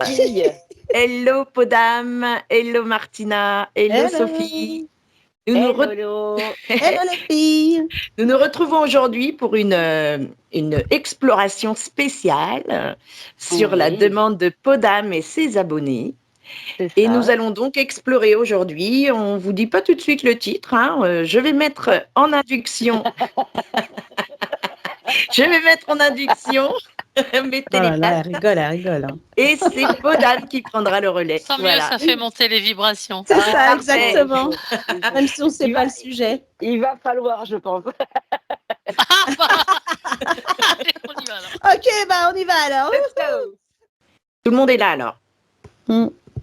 Fille. Hello Podam, hello Martina, hello Sophie. Hello. Hello les filles. Nous nous retrouvons aujourd'hui pour une exploration spéciale sur la demande de Podam et ses abonnés. Et nous allons donc explorer aujourd'hui. On ne vous dit pas tout de suite le titre. Je vais mettre en induction. Je vais mettre en induction. Oh là là, elle rigole. Hein. Et c'est Podam qui prendra le relais. Tant mieux, ça fait monter les vibrations. C'est ça, exactement. Même si on ne sait pas le sujet. Il va falloir, je pense. Allez, on y va alors. Ok, on y va alors. Tout le monde est là alors.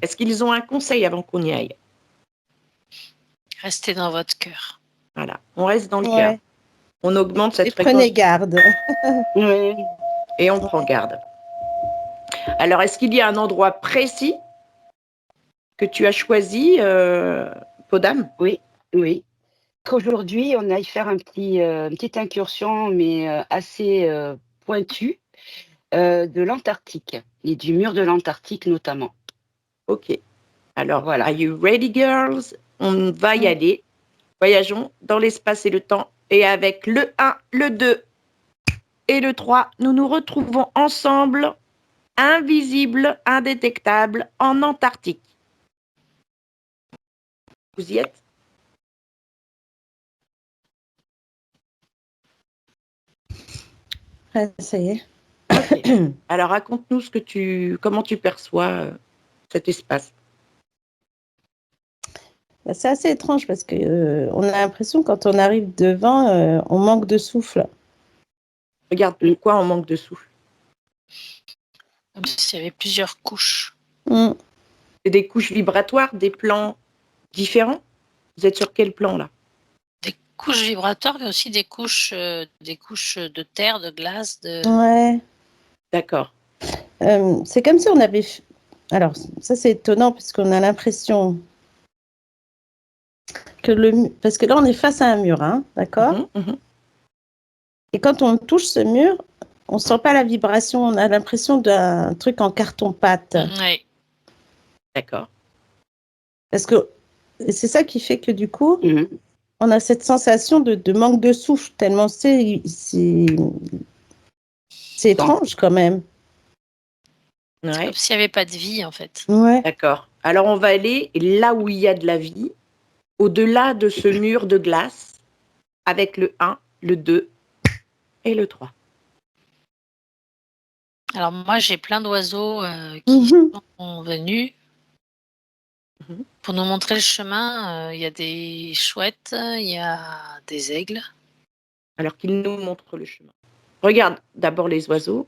Est-ce qu'ils ont un conseil avant qu'on y aille? Restez dans votre cœur. Voilà, on reste dans le cœur. On augmente cette fréquence. Prenez garde. Oui. Et on prend garde. Alors, est-ce qu'il y a un endroit précis que tu as choisi, Podam? Oui. Qu'aujourd'hui, on aille faire une petite incursion, mais assez pointue, de l'Antarctique et du mur de l'Antarctique notamment. Ok. Alors, voilà. Are you ready, girls? On va y aller. Voyageons dans l'espace et le temps. Et avec le 1, le 2 et le 3, nous nous retrouvons ensemble, invisibles, indétectables, en Antarctique. Vous y êtes? Ça y est. Okay. Alors, raconte-nous comment tu perçois cet espace. C'est assez étrange parce que on a l'impression quand on arrive devant, on manque de souffle. Regarde, pourquoi on manque de souffle? Comme s'il y avait plusieurs couches. C'est des couches vibratoires, des plans différents? Vous êtes sur quel plan là? Des couches vibratoires, mais aussi des couches de terre, de glace. Ouais. D'accord. C'est comme si on avait... Alors, ça c'est étonnant parce qu'on a l'impression que parce que là on est face à un mur, d'accord? Et quand on touche ce mur, on sent pas la vibration, on a l'impression d'un truc en carton-pâte. Oui. D'accord. Parce que c'est ça qui fait que du coup, on a cette sensation de manque de souffle, tellement c'est étrange quand même. C'est comme s'il n'y avait pas de vie en fait. Ouais. D'accord. Alors on va aller là où il y a de la vie, au-delà de ce mur de glace, avec le 1, le 2 et le 3. Alors moi j'ai plein d'oiseaux qui sont venus pour nous montrer le chemin. Il y a des chouettes, il y a des aigles. Alors qu'ils nous montrent le chemin. Regarde d'abord les oiseaux,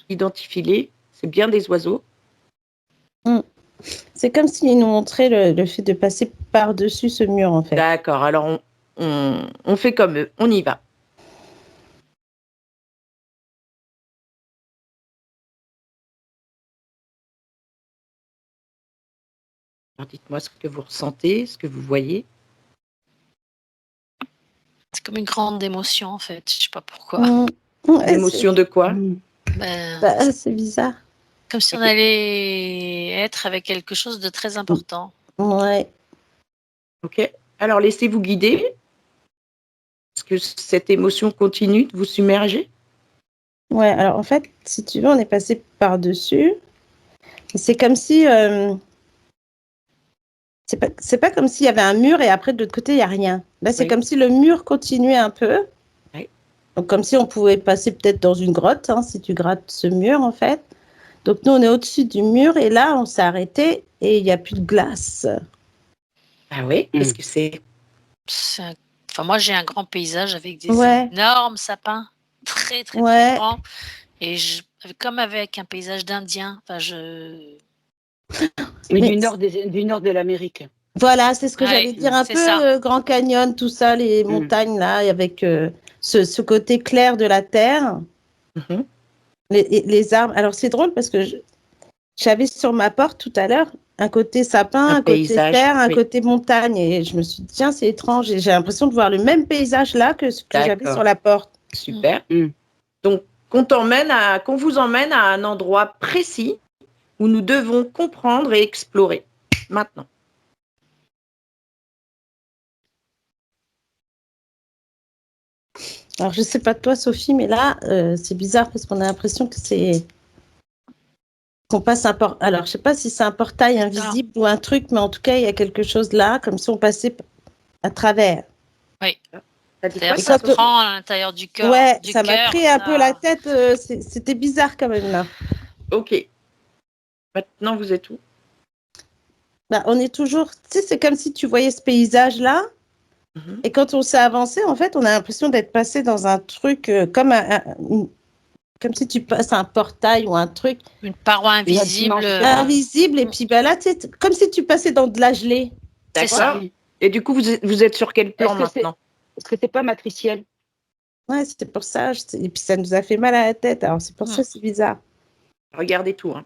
identifie-les, c'est bien des oiseaux. C'est comme s'ils nous montraient le fait de passer par-dessus ce mur en fait. D'accord, alors on fait comme eux, on y va. Alors dites-moi ce que vous ressentez, ce que vous voyez. C'est comme une grande émotion en fait, je sais pas pourquoi. Émotion de quoi? C'est bizarre. Comme si on allait être avec quelque chose de très important. Ouais. Ok. Alors laissez-vous guider. Est-ce que cette émotion continue de vous submerger? Ouais, alors en fait, si tu veux, on est passé par-dessus. C'est comme si... c'est pas comme s'il y avait un mur et après de l'autre côté, il n'y a rien. Là, c'est comme si le mur continuait un peu. Oui. Donc, comme si on pouvait passer peut-être dans une grotte, si tu grattes ce mur, en fait. Donc, nous, on est au-dessus du mur et là, on s'est arrêté et il n'y a plus de glace. Ah oui? Qu'est-ce que c'est? Enfin, moi, j'ai un grand paysage avec des énormes sapins, très, très, très grands. Et comme avec un paysage d'Indien. Enfin, du nord de l'Amérique. Voilà, c'est ce que j'allais dire. Un peu Grand Canyon, tout ça, les montagnes, là, avec ce côté clair de la terre. Les arbres. Alors, c'est drôle parce que j'avais sur ma porte tout à l'heure un côté sapin, un côté terre, un côté montagne. Et je me suis dit, tiens, c'est étrange. Et j'ai l'impression de voir le même paysage là que ce que j'avais sur la porte. Super. Donc, qu'on vous emmène à un endroit précis où nous devons comprendre et explorer. Maintenant. Alors, je sais pas de toi, Sophie, mais là, c'est bizarre parce qu'on a l'impression que c'est qu'on passe un port. Alors, je sais pas si c'est un portail invisible ou un truc, mais en tout cas, il y a quelque chose là, comme si on passait à travers. Oui. D'ailleurs, ça prend à l'intérieur du cœur. Ouais, ça m'a pris un peu la tête. C'était bizarre quand même là. Ok. Maintenant, vous êtes où? Bah, on est toujours. Tu sais, c'est comme si tu voyais ce paysage là. Et quand on s'est avancé, en fait, on a l'impression d'être passé dans un truc comme comme si tu passes un portail ou un truc. Une paroi invisible. Invisible. Et puis bah, là, tu sais, comme si tu passais dans de la gelée. C'est ça. Et du coup, vous êtes sur quel plan maintenant? Est-ce que c'est pas matriciel? Ouais, c'était pour ça. Et puis ça nous a fait mal à la tête. Alors c'est pour ça que c'est bizarre. Regardez tout. Hein.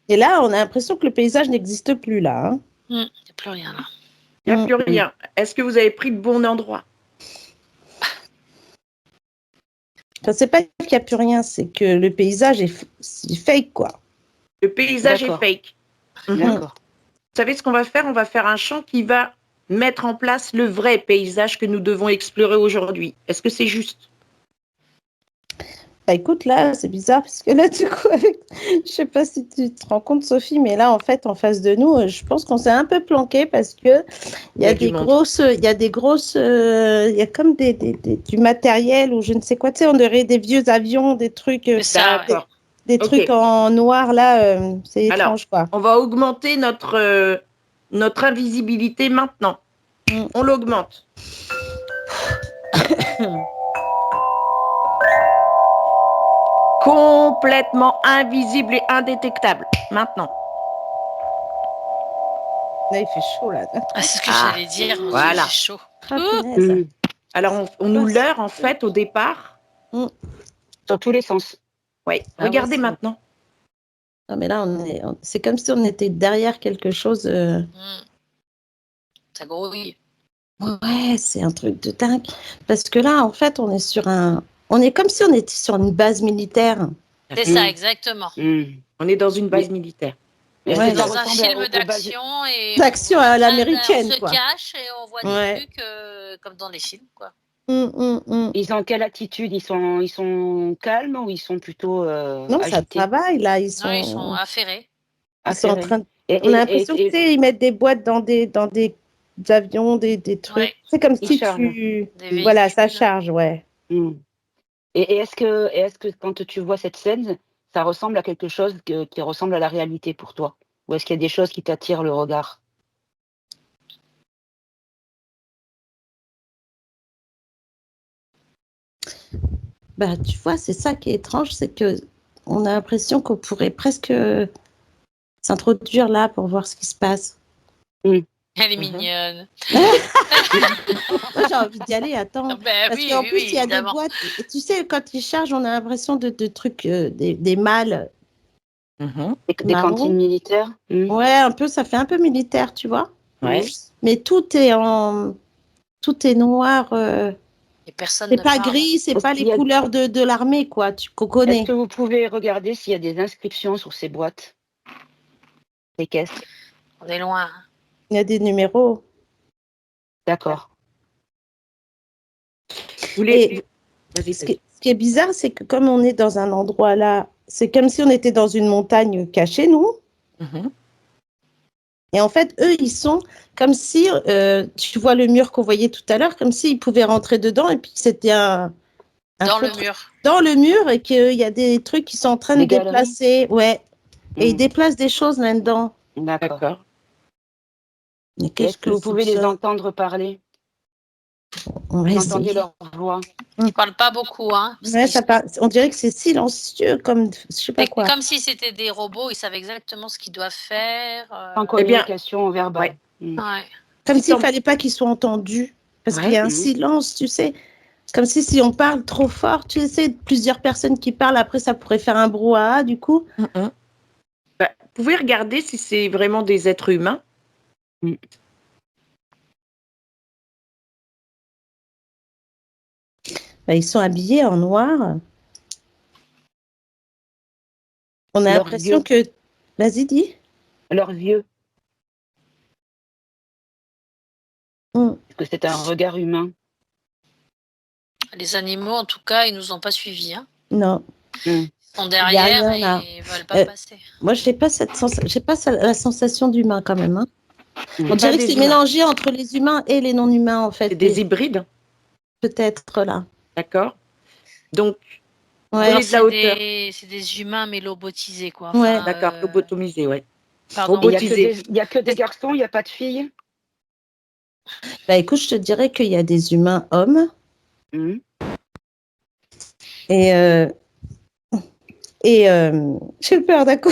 Et là, on a l'impression que le paysage n'existe plus là. Hein. Il n'y a plus rien là. Il n'y a plus rien. Est-ce que vous avez pris le bon endroit? Enfin, c'est pas qu'il n'y a plus rien, c'est que le paysage est fake, quoi. Le paysage est fake. D'accord. Vous savez ce qu'on va faire? On va faire un chant qui va mettre en place le vrai paysage que nous devons explorer aujourd'hui. Est-ce que c'est juste? Bah écoute, là, c'est bizarre parce que là, du coup, je sais pas si tu te rends compte, Sophie, mais là, en fait, en face de nous, je pense qu'on s'est un peu planqué parce que il y a des grosses, il y a comme du matériel ou je ne sais quoi, tu sais, on dirait des vieux avions, des trucs, des trucs en noir, là, c'est étrange, quoi. On va augmenter notre invisibilité maintenant. On l'augmente. Complètement invisible et indétectable. Maintenant. Là, il fait chaud, là. C'est ce que j'allais dire. Voilà. Il fait chaud. Alors, on nous leurre, en fait, au départ. Dans tous les sens. Oui. Regardez maintenant. Non, mais là, c'est comme si on était derrière quelque chose. Ça grouille. Ouais, c'est un truc de dingue. Parce que là, en fait, on est comme si on était sur une base militaire. C'est ça, exactement. On est dans une base militaire. C'est dans un film d'action et d'action à l'américaine, on se quoi. cache et on voit des trucs comme dans les films, quoi. Ils sont en quelle attitude? Ils sont calmes ou ils sont plutôt non, agités? ça travaille là. Non, ils sont affairés. Ils sont en train. On a l'impression que ils mettent des boîtes dans des avions, des trucs. Ouais. C'est comme si tu. Voilà, ça charge, ouais. Et est-ce que quand tu vois cette scène, ça ressemble à quelque chose qui ressemble à la réalité pour toi? Ou est-ce qu'il y a des choses qui t'attirent le regard? Bah, tu vois, c'est ça qui est étrange, c'est que on a l'impression qu'on pourrait presque s'introduire là pour voir ce qui se passe. Elle est mignonne. Moi, j'ai envie d'y aller, attends. Parce qu'en plus, il y a des boîtes. Et tu sais, quand ils chargent, on a l'impression de trucs, des malles. Des cantines militaires. Ouais, un peu, ça fait un peu militaire, tu vois. Ouais. Mais tout est noir. C'est pas gris, c'est pas les couleurs de l'armée, quoi, qu'on connaît. Est-ce que vous pouvez regarder s'il y a des inscriptions sur ces boîtes? Les caisses. On est loin. Il y a des numéros. D'accord. Ce qui est bizarre, c'est que comme on est dans un endroit là, c'est comme si on était dans une montagne cachée, nous. Et en fait, eux, ils sont comme si, tu vois le mur qu'on voyait tout à l'heure, comme s'ils pouvaient rentrer dedans et puis c'était dans le mur. Dans le mur et qu'il y a des trucs qui sont en train de déplacer. Ouais. Et ils déplacent des choses là-dedans. D'accord. Est-ce que vous pouvez les entendre parler? Vous entendez leur voix? Ils ne parlent pas beaucoup, hein. Ouais, on dirait que c'est silencieux, comme je sais pas quoi. Comme si c'était des robots, ils savent exactement ce qu'ils doivent faire. En communication verbale. Ouais. Comme s'il ne fallait pas qu'ils soient entendus. Parce qu'il y a un silence, tu sais. Comme si on parle trop fort, tu sais, plusieurs personnes qui parlent, après ça pourrait faire un brouhaha, du coup. Vous pouvez regarder si c'est vraiment des êtres humains. Ils sont habillés en noir. On a Leurs l'impression yeux. que... Vas-y, dis. Leurs yeux. Mm. Est-ce que c'est un regard humain? Les animaux, en tout cas, ils nous ont pas suivis. Hein. Non. Mm. Ils sont Il y a derrière rien là. et ils veulent pas passer. Moi, je n'ai pas la sensation d'humain quand même. Hein. Mm. On dirait que des c'est humains. mélangé entre les humains et les non-humains, en fait. C'est des hybrides, Peut-être là. d'accord? Donc, Ouais. prenez de la hauteur. C'est des humains mais lobotisés, quoi. Ouais. Enfin, D'accord, lobotomisé, ouais. pardon. Il Robotisé. n'y a que des garçons, il n'y a pas de filles? Bah, écoute, je te dirais qu'il y a des humains hommes Mm. et j'ai peur d'un coup.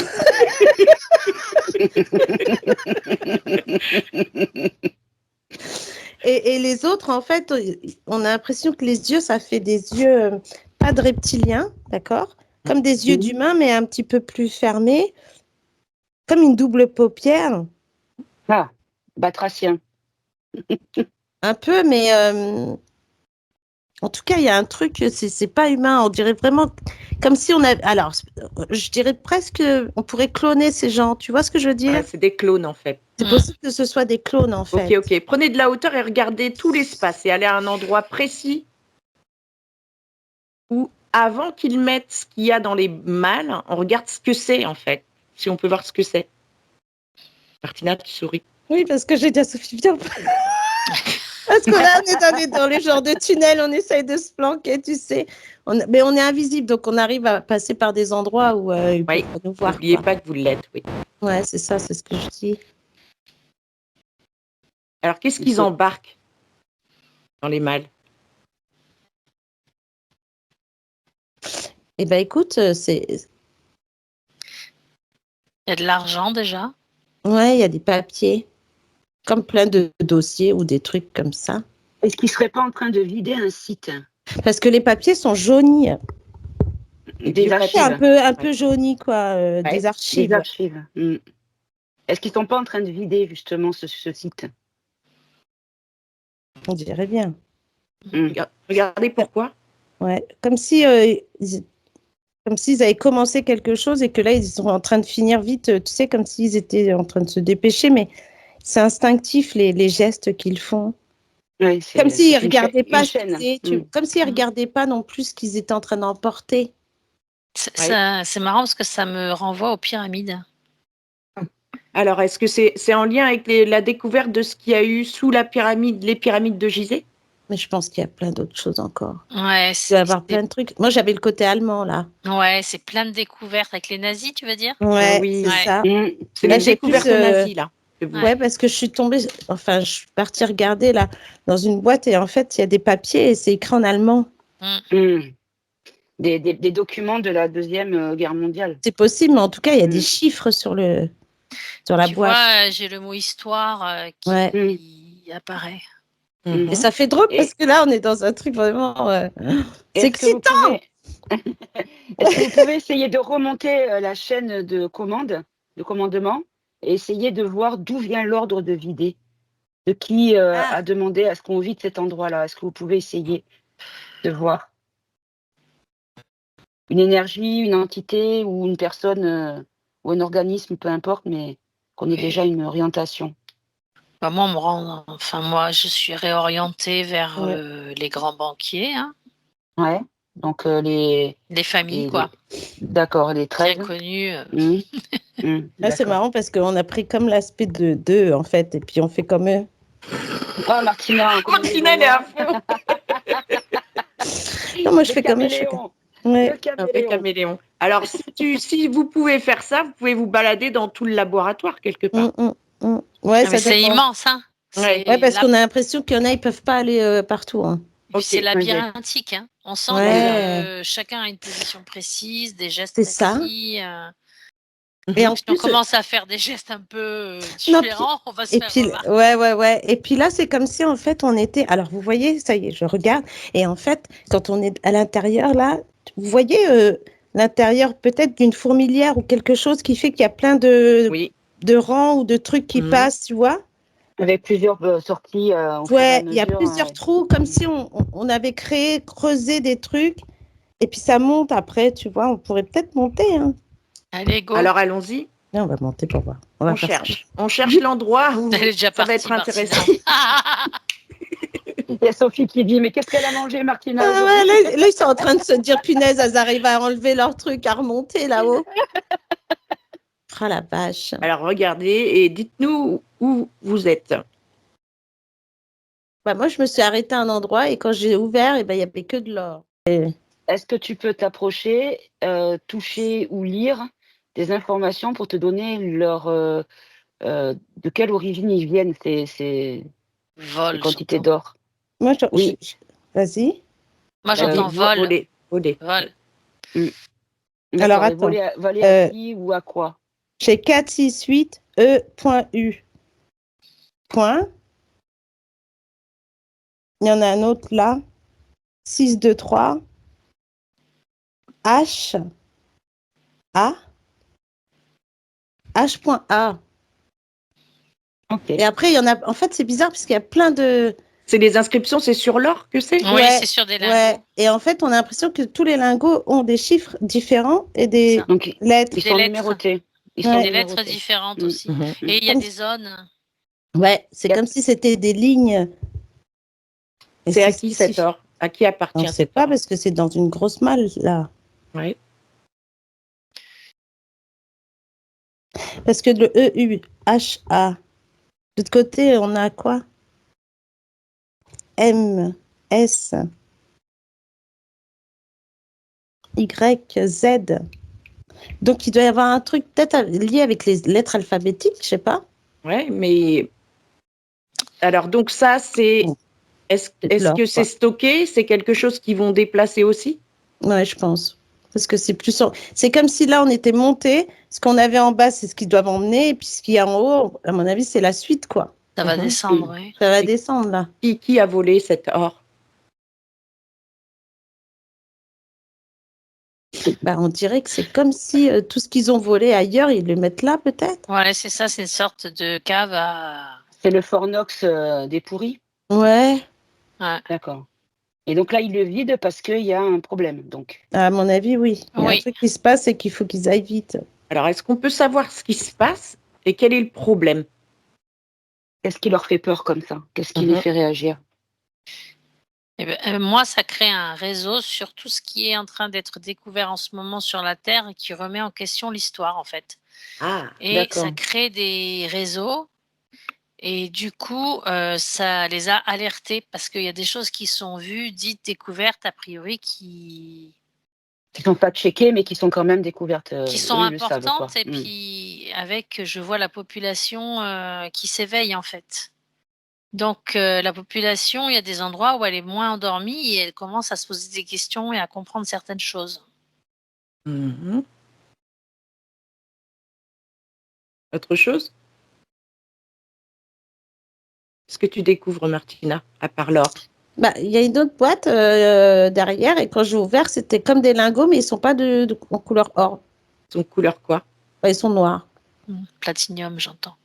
Et les autres, en fait, on a l'impression que les yeux, ça fait des yeux pas de reptiliens, d'accord? Comme des yeux Mhm. d'humain, mais un petit peu plus fermés, comme une double paupière, Ah, batracien. un peu, mais en tout cas, il y a un truc, c'est pas humain. On dirait vraiment comme si on avait. Alors, je dirais presque, on pourrait cloner ces gens. Tu vois ce que je veux dire? Ouais, c'est des clones, en fait. C'est possible que ce soit des clones, en fait. Ok. Prenez de la hauteur et regardez tout l'espace et allez à un endroit précis où, avant qu'ils mettent ce qu'il y a dans les mâles, on regarde ce que c'est, en fait. Si on peut voir ce que c'est. Martina, tu souris. Oui, parce que j'ai dit à Sophie, viens. Parce que là, on est dans les genres de tunnels, on essaye de se planquer, tu sais. Mais on est invisible, donc on arrive à passer par des endroits où ils Oui, peuvent pas nous voir. n'oubliez Quoi. pas que vous l'êtes, oui. Ouais, c'est ça, c'est ce que je dis. Alors, qu'est-ce qu'ils embarquent dans les mâles? Eh bien, écoute, c'est... Il y a de l'argent déjà. Ouais, il y a des papiers, comme plein de dossiers ou des trucs comme ça. Est-ce qu'ils ne seraient pas en train de vider un site? Parce que les papiers sont jaunis. Des archives. Un peu jaunis, quoi, des archives. Des archives. Mm. Est-ce qu'ils ne sont pas en train de vider justement ce site? On dirait bien. Regardez pourquoi. Ouais, comme si... Comme s'ils avaient commencé quelque chose et que là, ils sont en train de finir vite, tu sais, comme s'ils étaient en train de se dépêcher, mais c'est instinctif, les gestes qu'ils font. Ouais, comme s'ils ne regardaient pas, comme s'ils Mm. regardaient pas non plus ce qu'ils étaient en train d'emporter. C'est marrant parce que ça me renvoie aux pyramides. Alors, est-ce que c'est en lien avec la découverte de ce qu'il y a eu sous la pyramide, les pyramides de Gizeh? Mais je pense qu'il y a plein d'autres choses encore. Ouais, Il doit y avoir plein de trucs. Moi, j'avais le côté allemand, là. Ouais, c'est plein de découvertes avec les nazis, tu veux dire? Ouais, oui, c'est ça. C'est Là, la découverte nazie, là. Ouais, parce que je suis tombée, enfin, je suis partie regarder, là, dans une boîte, et en fait, il y a des papiers, et c'est écrit en allemand. Des documents de la Deuxième Guerre mondiale. C'est possible, mais en tout cas, il y a des chiffres sur la boîte. Tu vois, j'ai le mot histoire qui apparaît. Et ça fait drôle parce que là, on est dans un truc vraiment... c'est excitant. Est-ce que vous pouvez essayer de remonter la chaîne de commandement, et essayer de voir d'où vient l'ordre de vider? De qui a demandé à ce qu'on vide cet endroit-là? Est-ce que vous pouvez essayer de voir? Une énergie, une entité ou une personne ou un organisme, peu importe, mais qu'on ait déjà une orientation. Bah, moi, je suis réorientée vers les grands banquiers. Hein. Ouais, donc les familles, quoi. D'accord, les 13. Bien connus. Là, c'est marrant parce qu'on a pris comme l'aspect d'eux, en fait, et puis on fait comme eux. Oh, Martina, elle est à fond. Non, moi, je fais comme eux. Le caméléon. Alors, si vous pouvez faire ça, vous pouvez vous balader dans tout le laboratoire quelque part. Ouais, mais c'est immense, hein. Ouais, parce qu'on a l'impression qu'il y en a, ils peuvent pas aller partout. Hein. C'est labyrinthique. Hein. On sent que chacun a une position précise, des gestes précis. Et en plus, on commence à faire des gestes un peu différents, on va se faire remarquer. Ouais. Et puis là, c'est comme si, en fait, on était... Alors, vous voyez, ça y est, je regarde. Et en fait, quand on est à l'intérieur, là, vous voyez l'intérieur peut-être d'une fourmilière ou quelque chose qui fait qu'il y a plein de rangs ou de trucs qui passent, tu vois? Avec plusieurs sorties. Il y a plusieurs trous, comme si on avait creusé des trucs. Et puis, ça monte après, tu vois. On pourrait peut-être monter, hein. Allez, go. Alors, allons-y. On va monter pour voir. On cherche l'endroit où ça va être intéressant. Il y a Sophie qui dit, mais qu'est-ce qu'elle a mangé, Martina là, ils sont en train de se dire, punaise, elles arrivent à enlever leur truc, à remonter là-haut. Oh la vache. Alors, regardez et dites-nous où vous êtes. Moi, je me suis arrêtée à un endroit et quand j'ai ouvert, il n'y avait que de l'or. Est-ce que tu peux t'approcher, toucher ou lire des informations pour te donner de quelle origine ils viennent, ces quantités d'or? Moi, oui. Vas-y. Moi, j'entends vol. Voler. Alors, attends. Voler à qui ou à quoi? J'ai 4, 6, 8, E.U. Point. Il y en a un autre là. 6, 2, 3. H. A. H.A. Okay. Et après, il y en a. En fait, c'est bizarre parce qu'il y a plein de. C'est des inscriptions, c'est sur l'or que c'est? Oui, c'est sur des lingots. Ouais. Et en fait, on a l'impression que tous les lingots ont des chiffres différents et des lettres. Ils sont numérotés. Ils sont des lettres différentes aussi. Et il y a des zones. Ouais, c'est comme si c'était des lignes. Et c'est à qui cet or? À qui appartient? On ne sait pas parce que c'est dans une grosse malle là. Oui. Parce que le E-U-H-A, de l'autre côté, on a quoi? M, S, Y, Z. Donc, il doit y avoir un truc peut-être lié avec les lettres alphabétiques, je ne sais pas. Oui, mais... Alors, donc ça, c'est... Est-ce que c'est stocké? C'est quelque chose qu'ils vont déplacer aussi? Oui, je pense. Parce que c'est plus... C'est comme si là, on était monté. Ce qu'on avait en bas, c'est ce qu'ils doivent emmener. Et puis, ce qu'il y a en haut, à mon avis, c'est la suite, quoi. Ça va descendre, oui. Ça va descendre, là. Qui a volé cet or? On dirait que c'est comme si tout ce qu'ils ont volé ailleurs, ils le mettent là, peut-être. Ouais, c'est ça, c'est une sorte de cave à... C'est le Fornox des pourris? Ouais. D'accord. Et donc là, ils le vident parce qu'il y a un problème, donc. À mon avis, oui. Il y a un truc qui se passe et qu'il faut qu'ils aillent vite. Alors, est-ce qu'on peut savoir ce qui se passe et quel est le problème? Qu'est-ce qui leur fait peur comme ça? Qu'est-ce qui les fait réagir? Moi, ça crée un réseau sur tout ce qui est en train d'être découvert en ce moment sur la Terre et qui remet en question l'histoire, en fait. Et ça crée des réseaux. Et du coup, ça les a alertés parce qu'il y a des choses qui sont vues, dites, découvertes, a priori, qui ne sont pas checkées, mais qui sont quand même découvertes. Qui sont importantes. Et puis, je vois la population qui s'éveille, en fait. Donc, la population, il y a des endroits où elle est moins endormie et elle commence à se poser des questions et à comprendre certaines choses. Autre chose? Qu'est-ce que tu découvres, Martina, à part l'or? Il y a une autre boîte derrière et quand j'ai ouvert, c'était comme des lingots, mais ils ne sont pas en couleur or. Ils sont couleur quoi? Ils sont noirs. Platinium, j'entends.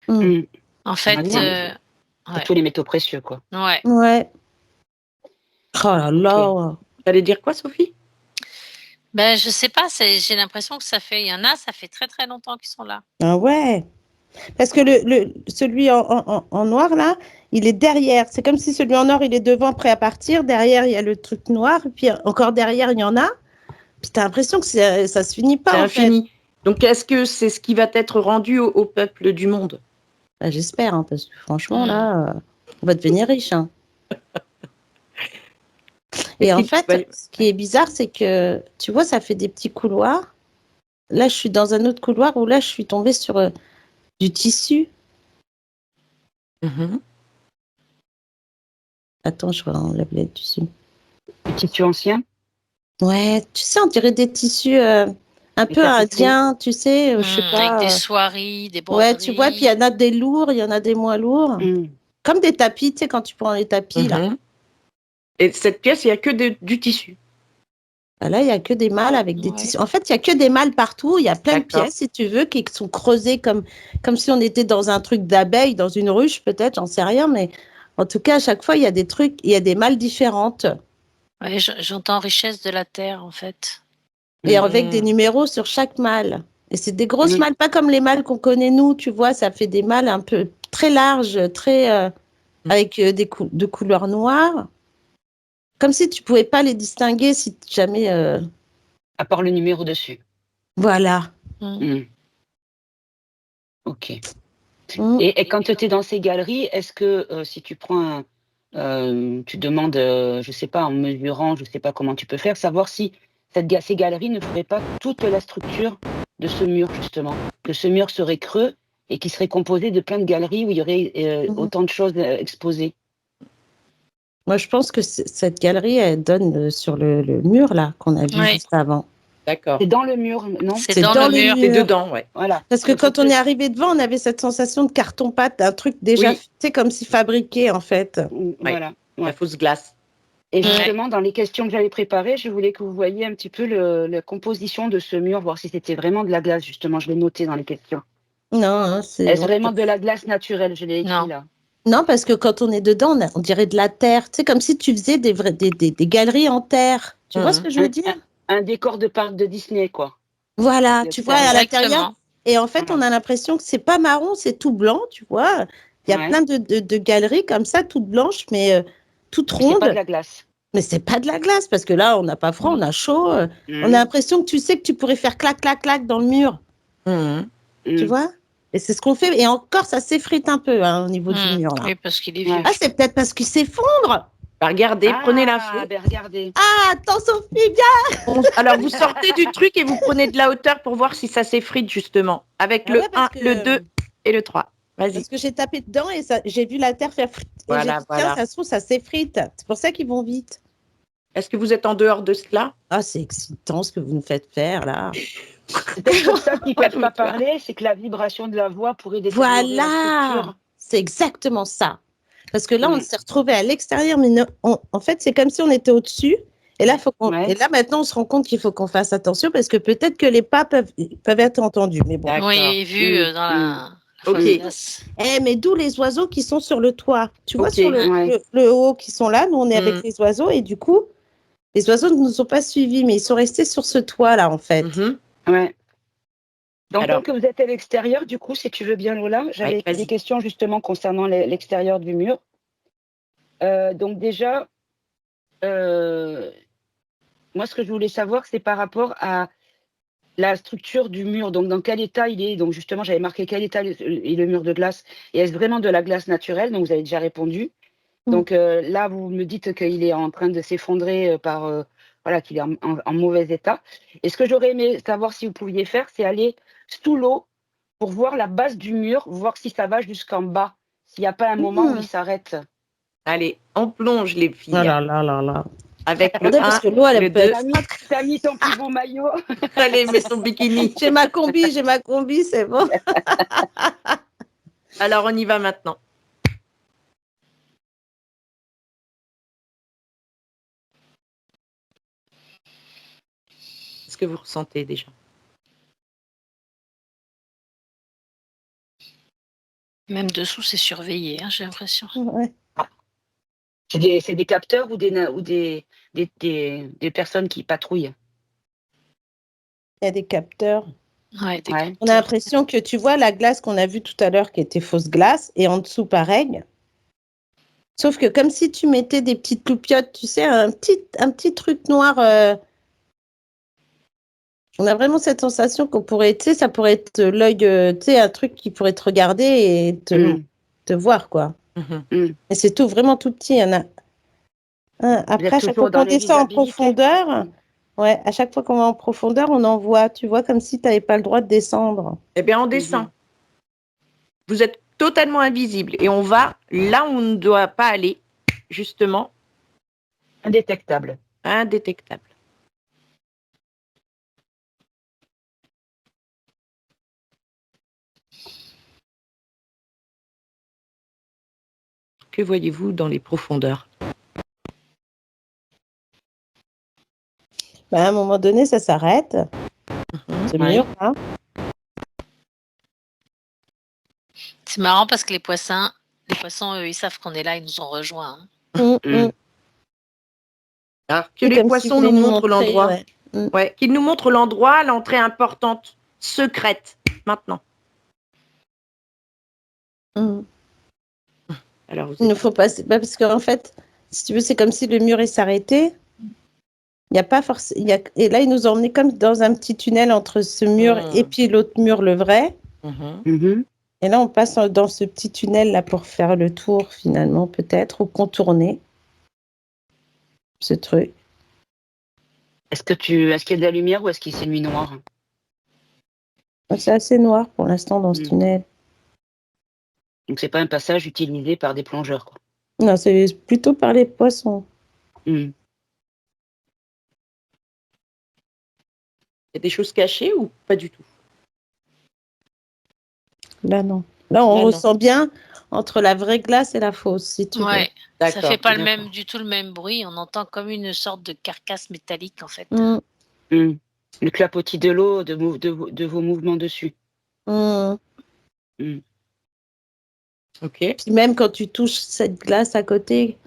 En fait... tous les métaux précieux, quoi. Ouais. Oh là là. T'allais dire quoi, Sophie? Je sais pas, j'ai l'impression que ça fait très très longtemps qu'ils sont là. Ah ouais. Parce que celui en noir, là, il est derrière. C'est comme si celui en or, il est devant, prêt à partir. Derrière, il y a le truc noir. Et puis encore derrière, il y en a. Puis tu as l'impression que ça se finit pas. C'est infini. Donc, est-ce que c'est ce qui va être rendu au peuple du monde? J'espère, hein, parce que franchement, là, on va devenir riche. Hein. Et en fait, ce qui est bizarre, c'est que, tu vois, ça fait des petits couloirs. Là, je suis dans un autre couloir où là, je suis tombée sur du tissu. Attends, je enlève les tissus. Du tissu ancien? Ouais, tu sais, on dirait des tissus un peu indiens, tu sais, je sais pas. Avec des soieries, des broderies. Ouais, tu vois, puis il y en a des lourds, il y en a des moins lourds. Comme des tapis, tu sais, quand tu prends les tapis, là. Et cette pièce, il n'y a que du tissu. Là, il n'y a que des malles avec des tissus. En fait, il n'y a que des malles partout. Il y a plein de pièces, si tu veux, qui sont creusées comme si on était dans un truc d'abeille, dans une ruche, peut-être, j'en sais rien. Mais en tout cas, à chaque fois, il y a des trucs, il y a des malles différentes. Ouais, j'entends richesse de la terre, en fait. Et avec des numéros sur chaque malle. Et c'est des grosses malles, pas comme les malles qu'on connaît nous, tu vois, ça fait des malles un peu très larges, avec de couleurs noires. Comme si tu pouvais pas les distinguer si jamais... À part le numéro dessus. Voilà. Ok. Et quand tu es dans ces galeries, est-ce que si tu prends tu demandes, je sais pas, en mesurant, je sais pas comment tu peux faire, savoir si ces galeries ne feraient pas toute la structure de ce mur, justement. Que ce mur serait creux et qui serait composé de plein de galeries où il y aurait autant de choses exposées. Moi, je pense que cette galerie, elle donne sur le mur, là, qu'on a vu juste avant. D'accord. C'est dans le mur, non? C'est dans le mur. C'est dedans, ouais. Voilà. Parce que quand on est arrivé devant, on avait cette sensation de carton-pâte, d'un truc déjà, comme si fabriqué, en fait. Voilà. La fausse glace. Et justement, dans les questions que j'avais préparées, je voulais que vous voyiez un petit peu la composition de ce mur, voir si c'était vraiment de la glace, justement. Je l'ai noté dans les questions. Non, est-ce vraiment de la glace naturelle? Je l'ai écrit là. Non, parce que quand on est dedans, on dirait de la terre. C'est comme si tu faisais des galeries en terre. Tu vois ce que je veux dire? Un décor de parc de Disney, quoi. Voilà, tu vois, à l'intérieur. Et en fait, on a l'impression que c'est pas marron, c'est tout blanc, tu vois. Il y a plein de galeries comme ça, toutes blanches, mais toutes rondes. C'est pas de la glace. Mais c'est pas de la glace, parce que là, on n'a pas froid, on a chaud. On a l'impression que tu sais que tu pourrais faire clac, clac, clac dans le mur. Tu vois? Et c'est ce qu'on fait. Et encore, ça s'effrite un peu au niveau du mur. Là. Oui, parce qu'il est vieux. Ah, c'est peut-être parce qu'il s'effondre. Regardez, prenez l'info. Regardez. Ah, attends, Sophie, viens. Alors, vous sortez du truc et vous prenez de la hauteur pour voir si ça s'effrite, justement. Avec le 1, le 2 et le 3. Vas-y. Parce que j'ai tapé dedans et j'ai vu la terre faire frit. Voilà, et j'ai dit, tiens, ça se trouve, ça s'effrite. C'est pour ça qu'ils vont vite. Est-ce que vous êtes en dehors de cela? Ah, c'est excitant ce que vous nous faites faire, là. C'est peut-être pour ça qu'ils ne peuvent pas parler, c'est que la vibration de la voix pourrait détériorer la structure. C'est exactement ça. Parce que là, on s'est retrouvés à l'extérieur, mais en fait, c'est comme si on était au-dessus. Et là, et là, maintenant, on se rend compte qu'il faut qu'on fasse attention parce que peut-être que les pas peuvent être entendus. Mais bon. Oui, vu dans la... Ok. Mais d'où les oiseaux qui sont sur le toit. Tu vois, sur le haut qui sont là, nous, on est avec les oiseaux. Et du coup, les oiseaux ne nous ont pas suivis, mais ils sont restés sur ce toit-là, en fait. Ouais. Donc, vous êtes à l'extérieur, du coup, si tu veux bien, Lola. J'avais des questions justement concernant l'extérieur du mur. Donc déjà, moi, ce que je voulais savoir, c'est par rapport à la structure du mur. Donc, dans quel état il est? Donc, justement, j'avais marqué quel état est le mur de glace. Et est-ce vraiment de la glace naturelle? Donc, vous avez déjà répondu. Donc là, vous me dites qu'il est en train de s'effondrer qu'il est en mauvais état. Et ce que j'aurais aimé savoir si vous pouviez faire, c'est aller sous l'eau pour voir la base du mur, voir si ça va jusqu'en bas, s'il n'y a pas un moment où il s'arrête. Allez, on plonge les filles. Oh là là là là. Avec le 1, parce que l'eau, elle le 2. T'as mis ton plus beau maillot. Allez, mets ton bikini. J'ai ma combi, c'est bon. Alors, on y va maintenant. Qu'est-ce que vous ressentez déjà? Même dessous, c'est surveillé, j'ai l'impression. Ouais. C'est des capteurs ou des personnes qui patrouillent? Il y a des capteurs. Ouais, On a l'impression que tu vois la glace qu'on a vue tout à l'heure qui était fausse glace et en dessous pareil. Sauf que comme si tu mettais des petites loupiottes, tu sais, un petit truc noir. On a vraiment cette sensation qu'on pourrait, tu sais, ça pourrait être l'œil, tu sais, un truc qui pourrait te regarder et te voir, quoi. Et c'est tout, vraiment tout petit. Il y en a. Après, à chaque fois qu'on descend en profondeur, à chaque fois qu'on va en profondeur, on en voit, tu vois, comme si tu n'avais pas le droit de descendre. Eh bien, on descend. Vous êtes totalement invisible et on va là où on ne doit pas aller, justement. Indétectable. Indétectable. Que voyez-vous dans les profondeurs? À un moment donné, ça s'arrête. Ce mur, là. C'est marrant parce que les poissons, eux, ils savent qu'on est là, ils nous ont rejoints. Alors que les poissons nous montrent l'endroit. Ouais, qu'il nous montre l'endroit, l'entrée importante, secrète, maintenant. Alors, il ne faut pas, parce qu'en fait, si tu veux, c'est comme si le mur s'arrêtait. Il n'y a pas forcément. Et là, ils nous ont emmenés comme dans un petit tunnel entre ce mur et puis l'autre mur, le vrai. Et là, on passe dans ce petit tunnel là pour faire le tour, finalement, peut-être, ou contourner ce truc. Est-ce qu'il y a de la lumière ou est-ce qu'il c'est nuit noire? C'est assez noir pour l'instant dans ce tunnel. Donc, c'est pas un passage utilisé par des plongeurs, quoi. Non, c'est plutôt par les poissons. Il y a des choses cachées ou pas du tout? Là, non. Là, on ressent bien entre la vraie glace et la fausse, si tu veux. Ça fait pas du tout le même bruit. On entend comme une sorte de carcasse métallique, en fait. Le clapotis de l'eau, de vos mouvements dessus. Ok. Puis même quand tu touches cette glace à côté,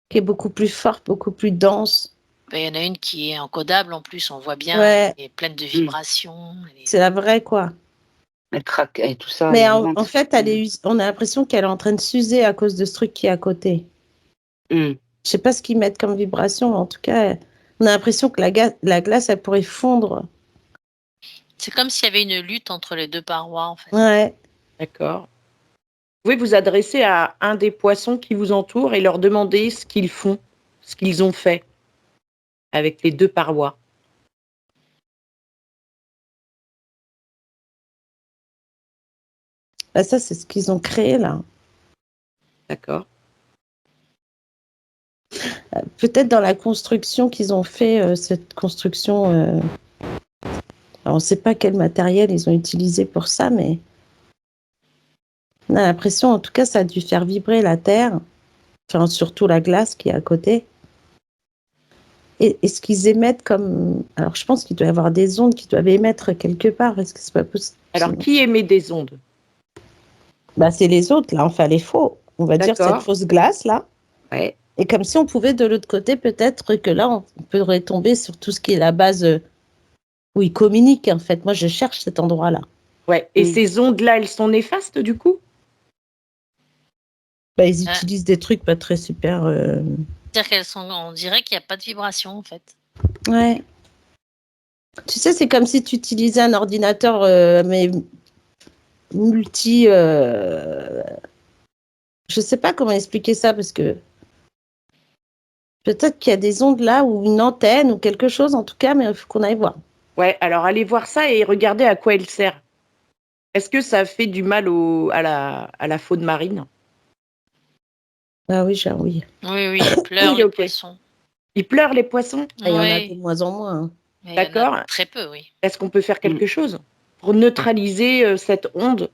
qui est beaucoup plus forte, beaucoup plus dense. Il y en a une qui est encodable en plus, on voit bien, elle est pleine de vibrations. C'est la vraie, quoi. Elle craque et tout ça. Mais en fait, on a l'impression qu'elle est en train de s'user à cause de ce truc qui est à côté. Je sais pas ce qu'ils mettent comme vibration, mais en tout cas, on a l'impression que la glace, elle pourrait fondre. C'est comme s'il y avait une lutte entre les deux parois, en fait. Ouais. D'accord. Vous pouvez vous adresser à un des poissons qui vous entourent et leur demander ce qu'ils font, ce qu'ils ont fait avec les deux parois. Bah ça, c'est ce qu'ils ont créé, là. D'accord. Peut-être dans la construction qu'ils ont fait, cette construction... Alors, on ne sait pas quel matériel ils ont utilisé pour ça, mais on a l'impression, en tout cas, ça a dû faire vibrer la terre, enfin, surtout la glace qui est à côté. Et ce qu'ils émettent comme... Alors, je pense qu'il doit y avoir des ondes qui doivent émettre quelque part. Est-ce que c'est pas possible? Alors, qui émet des ondes? Bah, c'est les autres, là, enfin les faux. On va dire cette fausse glace, là. Ouais. Et comme si on pouvait, de l'autre côté, peut-être que là, on pourrait tomber sur tout ce qui est la base où ils communiquent, en fait. Moi, je cherche cet endroit-là. Ouais. Et ces ondes-là, elles sont néfastes, du coup? Bah, ils utilisent des trucs pas très super... C'est-à-dire on dirait qu'il n'y a pas de vibration, en fait. Ouais. Tu sais, c'est comme si tu utilisais un ordinateur, mais multi... Je sais pas comment expliquer ça, parce que peut-être qu'il y a des ondes là, ou une antenne, ou quelque chose, en tout cas, mais il faut qu'on aille voir. Ouais, alors allez voir ça et regardez à quoi elle sert. Est-ce que ça fait du mal à la faune marine? Ah oui, oui. Oui, ils pleurent les poissons. Ils pleurent les poissons? Il y en a de moins en moins. D'accord. Très peu, oui. Est-ce qu'on peut faire quelque chose pour neutraliser cette onde?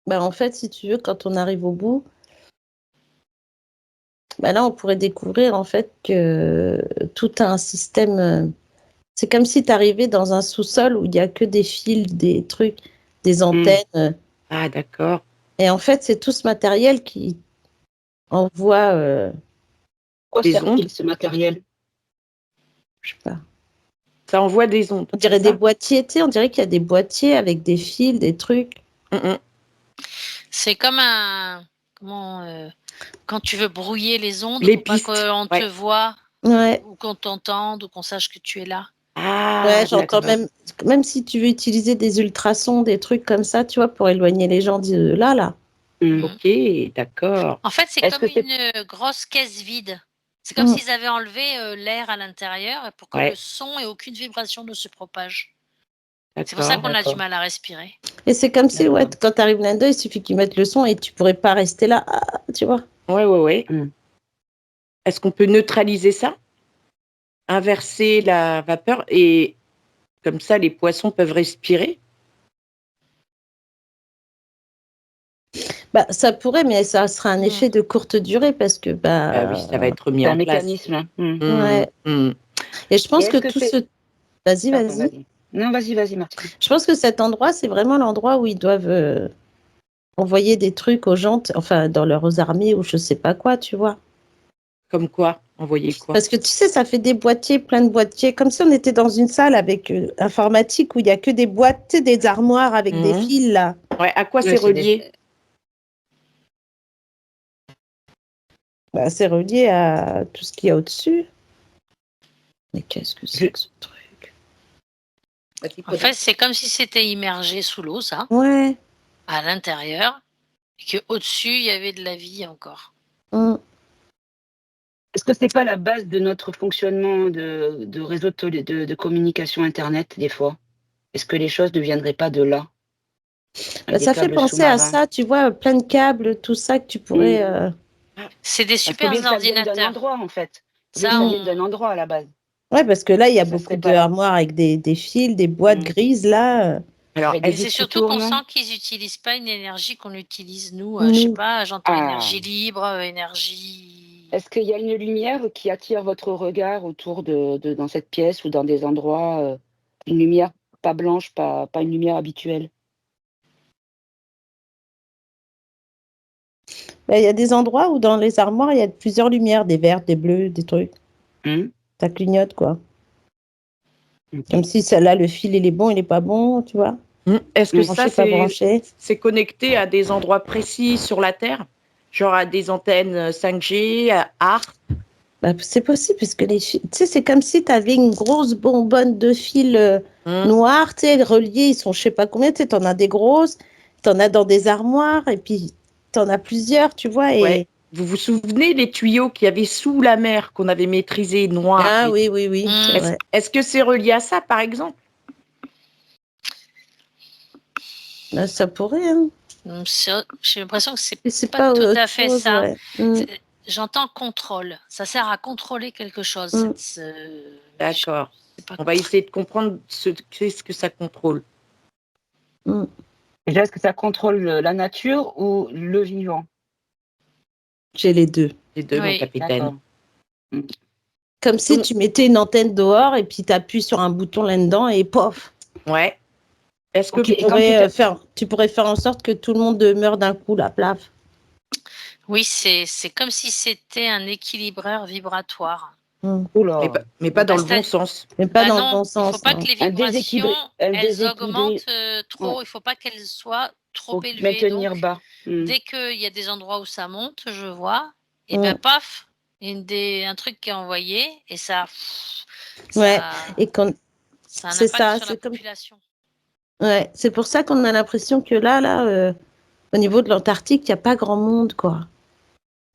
Bah, en fait, si tu veux, quand on arrive au bout, bah là, on pourrait découvrir en fait que tout a un système. C'est comme si tu arrivais dans un sous-sol où il n'y a que des fils, des trucs, des antennes. Ah, d'accord. Et en fait, c'est tout ce matériel qui envoie. Quoi sert-il, ce matériel? Je sais pas. Ça envoie des ondes. On dirait des boîtiers, tu sais, on dirait qu'il y a des boîtiers avec des fils, des trucs. C'est comme quand tu veux brouiller les ondes, les pour pas qu'on te voit, ou qu'on t'entende, ou qu'on sache que tu es là. Ah, ouais, j'entends même si tu veux utiliser des ultrasons, des trucs comme ça, tu vois, pour éloigner les gens de là. Ok, d'accord. En fait, c'est comme une grosse caisse vide. C'est comme s'ils avaient enlevé l'air à l'intérieur pour que le son et aucune vibration ne se propage. C'est pour ça qu'on a du mal à respirer. Et c'est comme si, quand tu arrives là-dedans, il suffit qu'ils mettent le son et tu pourrais pas rester là, tu vois. Ouais. Est-ce qu'on peut neutraliser ça? Inverser la vapeur et comme ça, les poissons peuvent respirer? Bah, ça pourrait, mais ça sera un effet de courte durée parce que... Ah oui, ça va être mis en place. C'est un mécanisme. Et je pense que tout ce... Vas-y. Non, vas-y, Martine. Je pense que cet endroit, c'est vraiment l'endroit où ils doivent envoyer des trucs aux gens, enfin, dans leurs armées ou je sais pas quoi, tu vois. Comme quoi? envoyer quoi? Parce que tu sais, ça fait des boîtiers, plein de boîtiers, comme si on était dans une salle avec informatique où il y a que des boîtes, tu sais, des armoires avec des fils là. Ouais, à quoi c'est relié? Bah, c'est relié à tout ce qu'il y a au-dessus. Mais qu'est-ce que c'est que ce truc? En fait, c'est comme si c'était immergé sous l'eau, ça. Ouais. À l'intérieur. Et qu'au-dessus, il y avait de la vie encore. Est-ce que c'est pas la base de notre fonctionnement de réseau de communication Internet, des fois? Est-ce que les choses ne viendraient pas de là? Bah, ça fait penser à ça, tu vois, plein de câbles, tout ça que tu pourrais... C'est des super ordinateurs. Ça vient d'un endroit, en fait. Ça vient d'un endroit, à la base. Ouais, parce que là, il y a beaucoup d'armoires avec des fils, des boîtes grises, là. Alors, c'est surtout qu'on sent qu'ils n'utilisent pas une énergie qu'on utilise, nous. Je sais pas, j'entends énergie libre, énergie... Est-ce qu'il y a une lumière qui attire votre regard autour dans cette pièce ou dans des endroits, une lumière pas blanche, pas une lumière habituelle? Il y a des endroits où dans les armoires, il y a plusieurs lumières, des vertes, des bleus, des trucs. Ça clignote, quoi. Comme si celle-là, le fil, il est bon, il n'est pas bon, tu vois. Est-ce que ça, c'est connecté à des endroits précis sur la Terre? Genre à des antennes 5G, à ARP? Bah, c'est possible, parce que les fils, tu sais, c'est comme si tu avais une grosse bonbonne de fils noirs, tu sais, reliés, ils sont je sais pas combien, tu sais, t'en as des grosses, t'en as dans des armoires, et puis t'en as plusieurs, tu vois. Et... Ouais. Vous vous souvenez des tuyaux qu'il y avait sous la mer, qu'on avait maîtrisés, noirs? Ah oui. Est-ce que c'est relié à ça, par exemple? Là, ça pourrait, hein. J'ai l'impression que c'est pas tout à fait ça. Ouais. J'entends contrôle. Ça sert à contrôler quelque chose. D'accord. On va essayer de comprendre qu'est-ce que ça contrôle. Déjà, est-ce que ça contrôle la nature ou le vivant? J'ai les deux. Les deux, mon capitaine. Comme si tu mettais une antenne dehors et puis tu appuies sur un bouton là-dedans et pof. Ouais. Est-ce que tu pourrais faire en sorte que tout le monde meure d'un coup, la plaf? Oui, c'est comme si c'était un équilibreur vibratoire. Mais pas dans le bon sens. Mais pas dans le bon sens. Il ne faut pas que les vibrations, elles augmentent trop. Il ne faut pas qu'elles soient trop élevées. Maintenir bas. Dès qu'il y a des endroits où ça monte, je vois, et ben paf, il y a un truc qui est envoyé et ça et quand ça a un impact sur la population. Ouais, c'est pour ça qu'on a l'impression que là, au niveau de l'Antarctique, il n'y a pas grand monde, quoi.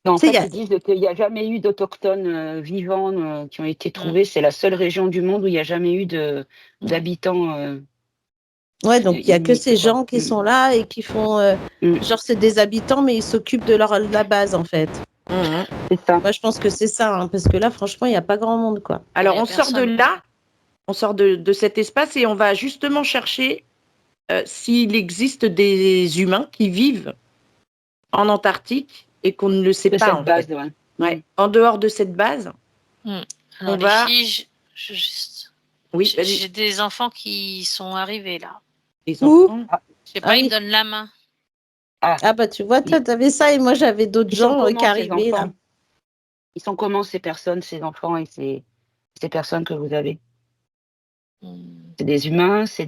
Non, en fait, ils disent qu'il n'y a jamais eu d'autochtones vivants qui ont été trouvés. C'est la seule région du monde où il n'y a jamais eu d'habitants. Ouais, donc il n'y a que ces gens qui sont là et qui font... genre, c'est des habitants, mais ils s'occupent de la base, en fait. C'est ça. Moi, je pense que c'est ça, hein, parce que là, franchement, il n'y a pas grand monde, quoi. Alors, on sort de là, on sort de cet espace et on va justement chercher s'il existe des humains qui vivent en Antarctique et qu'on ne le sait pas, en fait. Ouais. En dehors de cette base, Alors, filles, j'ai des enfants qui sont arrivés, là. Les enfants? Je sais pas, ils me donnent la main. Ah bah tu vois, toi t'avais ça et moi j'avais d'autres gens qui arrivaient là. Ils sont comment ces personnes, ces enfants et ces personnes que vous avez? C'est des humains, c'est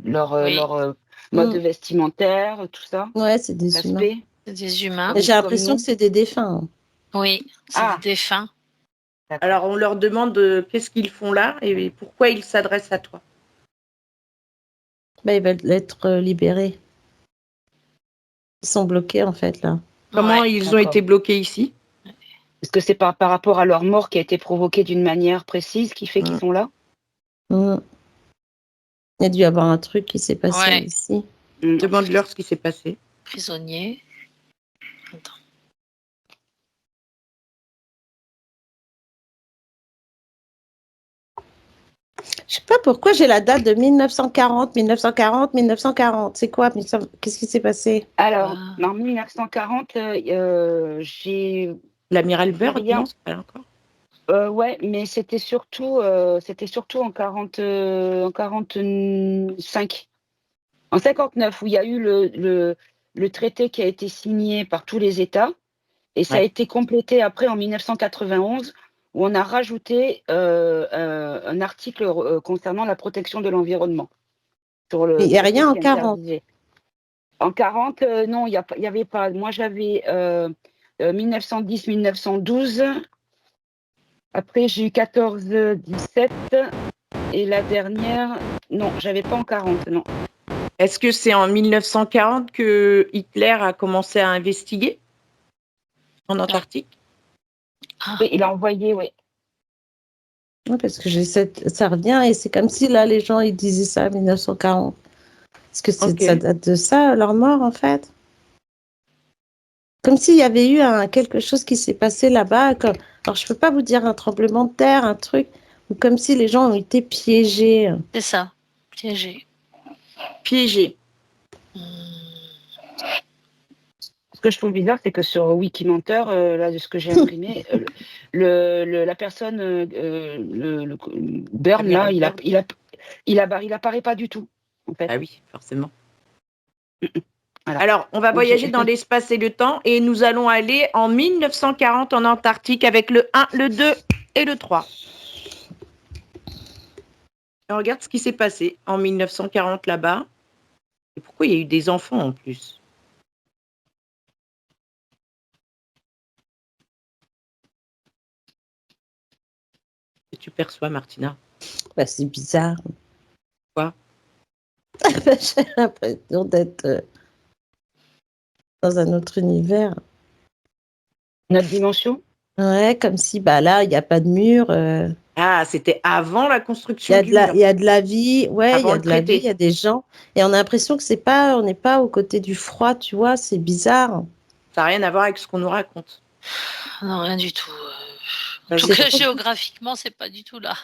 leur mode de vestimentaire, tout ça? Ouais, c'est des humains. C'est des humains. J'ai l'impression que c'est des défunts. Oui, c'est des défunts. Alors on leur demande qu'est-ce qu'ils font là et pourquoi ils s'adressent à toi. Bah, ils veulent être libérés. Ils sont bloqués en fait là. Comment ils ont été bloqués ici? Est-ce que c'est par rapport à leur mort qui a été provoquée d'une manière précise qui fait qu'ils sont là? Il y a dû y avoir un truc qui s'est passé ici. Demande-leur ce qui s'est passé. Prisonnier. Attends. Je sais pas pourquoi j'ai la date de 1940. C'est quoi? Qu'est-ce qui s'est passé? Alors, en 1940, j'ai... L'amiral Byrd, non, c'est pas encore. Ouais, mais c'était surtout en 45. En 59, où il y a eu le traité qui a été signé par tous les États, et ça a été complété après en 1991, où on a rajouté un article concernant la protection de l'environnement. Il n'y a rien en 40. En 40, non, il y avait pas. Moi, j'avais 1910-1912. Après, j'ai eu 14-17. Et la dernière, non, j'avais pas en 40, non. Est-ce que c'est en 1940 que Hitler a commencé à investiguer en Antarctique? Oui, il a envoyé, oui. Oui, parce que ça revient et c'est comme si là, les gens, ils disaient ça en 1940. Est-ce que ça date de ça, leur mort, en fait? Comme s'il y avait eu quelque chose qui s'est passé là-bas. Alors, je ne peux pas vous dire un tremblement de terre, un truc, ou comme si les gens ont été piégés. C'est ça, piégés. Piégés. Ce que je trouve bizarre, c'est que sur Wikimenteur, là, de ce que j'ai imprimé, la personne, le Burn, là, il apparaît pas du tout, en fait. Ah oui, forcément. Voilà. Alors, on va voyager dans l'espace et le temps et nous allons aller en 1940 en Antarctique avec le 1, le 2 et le 3. Et on regarde ce qui s'est passé en 1940 là-bas. Et pourquoi il y a eu des enfants en plus? Qu'est-ce que tu perçois, Martina? Bah, c'est bizarre. Quoi? J'ai l'impression d'être dans un autre univers. Notre dimension? Ouais, comme si, bah là, il n'y a pas de mur. Ah, c'était avant la construction du mur. Il y a de la vie, ouais, il y Avant a le de la traité. vie, il y a des gens. Et on a l'impression que on n'est pas aux côtés du froid, tu vois, c'est bizarre. Ça n'a rien à voir avec ce qu'on nous raconte. Non, rien du tout. En tout cas, géographiquement, c'est pas du tout là.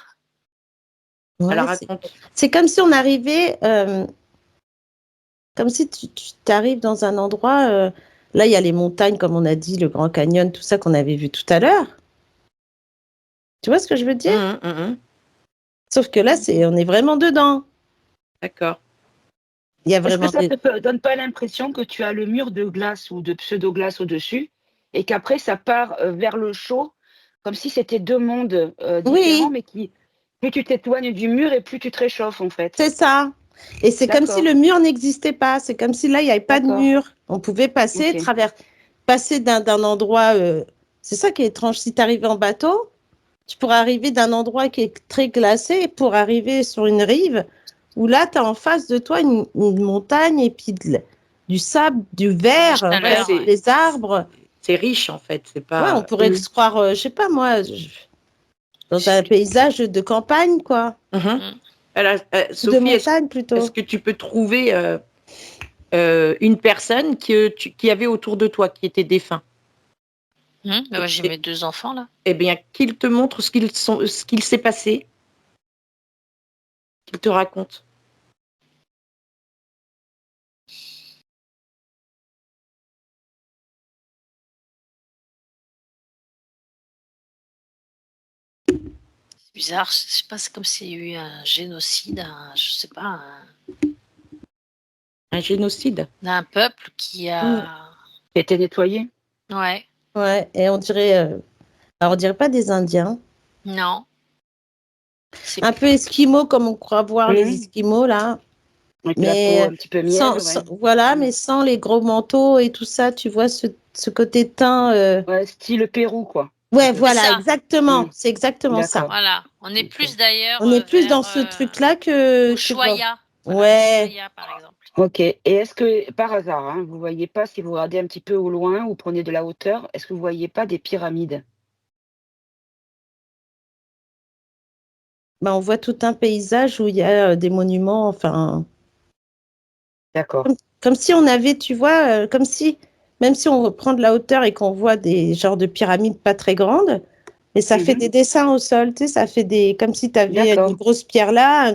Ouais, alors, raconte. C'est comme si on arrivait, comme si tu arrives dans un endroit, là, il y a les montagnes, comme on a dit, le Grand Canyon, tout ça qu'on avait vu tout à l'heure. Tu vois ce que je veux dire? Sauf que là, on est vraiment dedans. D'accord. Il y a vraiment. Est-ce que ça te donne pas l'impression que tu as le mur de glace ou de pseudo-glace au-dessus et qu'après ça part vers le chaud, comme si c'était deux mondes différents, mais plus tu t'éloignes du mur et plus tu te réchauffes en fait. C'est ça. Et c'est comme si le mur n'existait pas. C'est comme si là, il n'y avait pas de mur. On pouvait passer, passer d'un endroit. C'est ça qui est étrange. Si tu arrives en bateau, tu pourrais arriver d'un endroit qui est très glacé pour arriver sur une rive où là, tu as en face de toi une montagne et puis du sable, du verre, les arbres. C'est riche en fait. C'est pas. Ouais, on pourrait se croire, je sais pas moi, dans un paysage de campagne, quoi. Alors, Sophie, de montagne plutôt. Est-ce que tu peux trouver une personne qui avait autour de toi, qui était défunt? Moi, j'ai mes 2 enfants là. Eh bien, qu'ils te montrent ce qu'il s'est passé, qu'ils te racontent. C'est bizarre, je sais pas, c'est comme s'il y a eu un génocide, je sais pas. Un génocide? Un peuple qui a été nettoyé. Ouais. Ouais, et on dirait, alors on dirait pas des Indiens. Non. Un peu esquimaux comme on croit voir les esquimaux là. Avec la peau un petit peu miel, voilà, mais sans les gros manteaux et tout ça, tu vois ce côté teint. Ouais, style Pérou quoi. Ouais, voilà, exactement. C'est exactement ça. Voilà, on est plus d'ailleurs. On est plus dans ce truc-là que. Ushuaïa. Ouais. Ushuaïa, par exemple. Ok. Et est-ce que par hasard, vous voyez pas, si vous regardez un petit peu au loin ou prenez de la hauteur, est-ce que vous voyez pas des pyramides? On voit tout un paysage où il y a des monuments, enfin. D'accord. Comme si on avait, tu vois, comme si, même si on prend de la hauteur et qu'on voit des genres de pyramides pas très grandes, mais ça fait des dessins au sol, tu sais, ça fait comme si tu avais une grosse pierre là,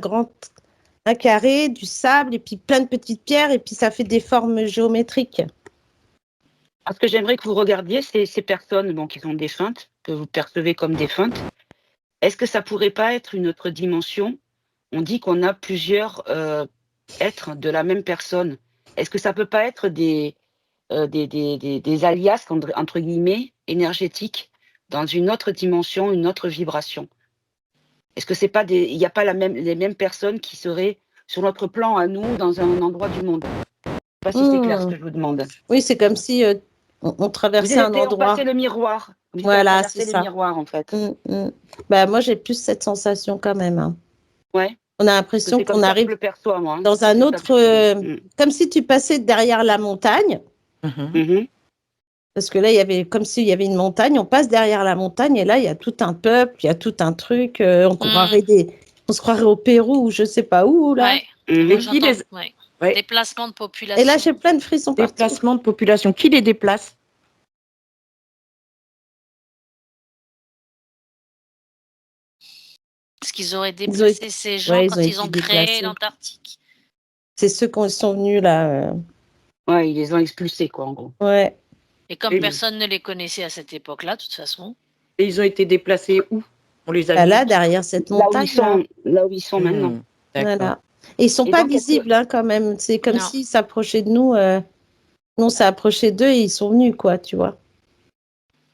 un carré, du sable, et puis plein de petites pierres, et puis ça fait des formes géométriques. Ce que j'aimerais que vous regardiez, c'est ces personnes qui sont défuntes, que vous percevez comme défuntes. Est-ce que ça pourrait pas être une autre dimension? On dit qu'on a plusieurs êtres de la même personne. Est-ce que ça peut pas être des alias, entre guillemets, énergétiques, dans une autre dimension, une autre vibration. Est-ce que c'est pas il n'y a pas les mêmes personnes qui seraient sur notre plan à nous, dans un endroit du monde? Je ne sais pas si c'est clair ce que je vous demande. Oui, c'est comme si on traversait un endroit. On passait le miroir. Voilà, c'est ça. Le miroir, en fait. Bah, moi, j'ai plus cette sensation quand même. Hein. Ouais. On a l'impression qu'on arrive je le perçois, moi, dans un autre... comme si tu passais derrière la montagne. Parce que là, il y avait comme s'il y avait une montagne. On passe derrière la montagne et là, il y a tout un peuple, il y a tout un truc. On se croirait au Pérou ou je ne sais pas où, là. Ouais. Déplacement de population. Et là, j'ai plein de frissons partout. Déplacement de population. Qui les déplace? Parce qu'ils auraient déplacé ces gens quand ils ont créé l'Antarctique. C'est ceux qui sont venus là. Ouais, ils les ont expulsés, quoi, en gros. Ouais. Et comme personne ne les connaissait à cette époque-là, de toute façon. Et ils ont été déplacés où? On les a vus là, derrière cette montagne. Là où ils sont maintenant. Voilà. Et ils ne sont pas visibles, hein, quand même. C'est comme s'ils s'approchaient de nous. Nous, on s'est approché d'eux et ils sont venus, quoi, tu vois.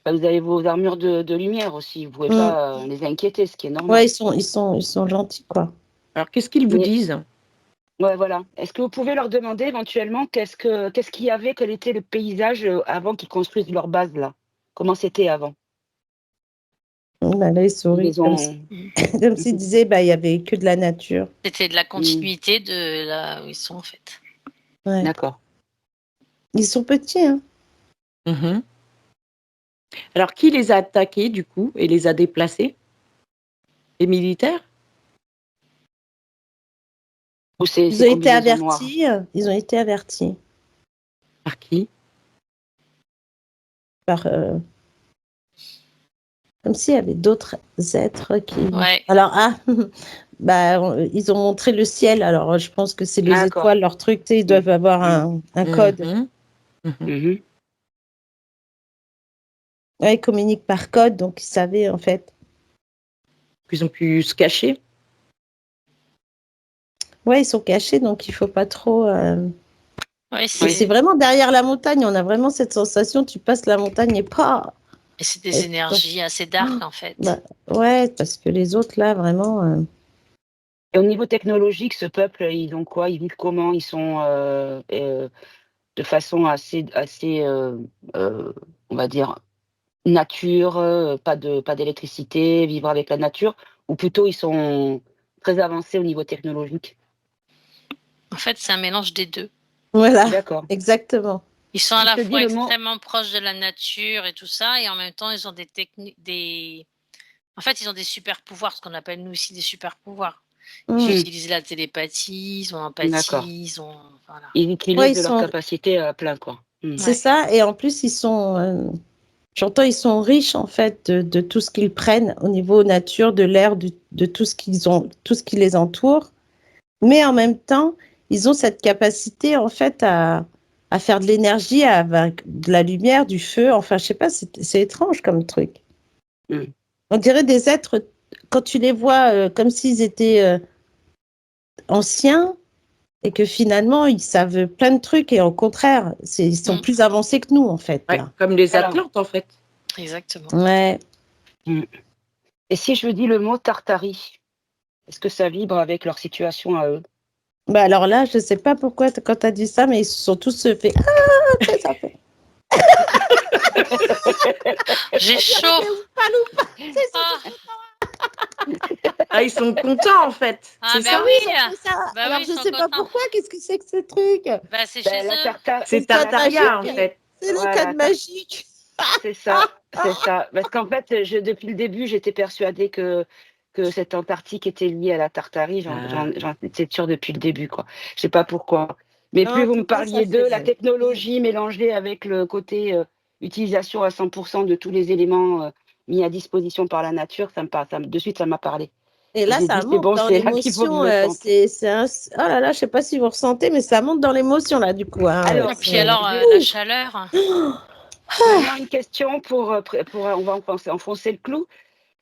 Vous avez vos armures de lumière aussi. Vous ne pouvez pas les inquiéter, ce qui est normal. Ouais, ils sont gentils, quoi. Alors, qu'est-ce qu'ils vous disent? Ouais, voilà. Est-ce que vous pouvez leur demander éventuellement qu'est-ce qu'il y avait, quel était le paysage avant qu'ils construisent leur base, là? Comment c'était avant? Bah là, ils sourient. Comme s'ils disaient, il n'y avait que de la nature. C'était de la continuité de là où ils sont, en fait. Ouais. D'accord. Ils sont petits, hein. Alors, qui les a attaqués, du coup, et les a déplacés? Les militaires? Ils ont été avertis. Ils ont été avertis. Par qui? Par... Comme s'il y avait d'autres êtres qui... Ouais. Alors, ils ont montré le ciel. Alors, je pense que c'est les étoiles, leur truc. Tu sais, ils doivent avoir un code. Ouais, ils communiquent par code, donc ils savaient, en fait. Ils ont pu se cacher? Ouais, ils sont cachés, donc il ne faut pas trop... Ouais, c'est vraiment derrière la montagne. On a vraiment cette sensation, tu passes la montagne et pas... Et c'est des énergies assez dark, en fait. Bah, ouais, parce que les autres, là, vraiment... Et au niveau technologique, ce peuple, ils ont quoi? Ils vivent comment? Ils sont de façon assez on va dire, nature, pas d'électricité, vivre avec la nature, ou plutôt ils sont très avancés au niveau technologique? En fait, c'est un mélange des deux. Voilà, exactement. Ils sont à la fois extrêmement proches de la nature et tout ça, et en même temps, ils ont des techniques, en fait, ils ont des super pouvoirs, ce qu'on appelle nous ici des super pouvoirs. Ils utilisent la télépathie, ils ont l'empathie, ils ont... Voilà. Ils utilisent leur capacité à plein, quoi. C'est ça, et en plus, ils sont... J'entends, ils sont riches, en fait, de tout ce qu'ils prennent au niveau nature, de l'air, de tout ce qu'ils ont, tout ce qui les entoure. Mais en même temps, ils ont cette capacité, en fait, à faire de l'énergie, de la lumière, du feu. Enfin, je sais pas, c'est étrange comme truc. On dirait des êtres, quand tu les vois comme s'ils étaient anciens et que finalement, ils savent plein de trucs et au contraire, ils sont plus avancés que nous, en fait. Ouais, comme les Atlantes, en fait. Exactement. Ouais. Et si je dis le mot Tartarie, est-ce que ça vibre avec leur situation à eux? Bah alors là, je sais pas pourquoi quand tu as dit ça, mais ils se sont tous fait « Ah, ça fait... » J'ai chaud. Ils sont contents, en fait. Ah, ça, oui. Bah alors, je sais pas pourquoi. Qu'est-ce que c'est que ce truc? Bah, c'est chez eux. C'est Tartaria, en fait. C'est le cadre magique. C'est ça, c'est ça. Parce qu'en fait, depuis le début, j'étais persuadée que cette Antarctique était liée à la Tartarie. J'en étais sûre depuis le début, quoi. Je sais pas pourquoi. Mais plus vous me parliez d'eux, la technologie mélangée avec le côté utilisation à 100% de tous les éléments mis à disposition par la nature, de suite, ça m'a parlé. Et là, ça monte dans l'émotion. Oh là là, je sais pas si vous ressentez, mais ça monte dans l'émotion, là, du coup. Hein. Alors, la chaleur. Maintenant, une question on va enfoncer le clou.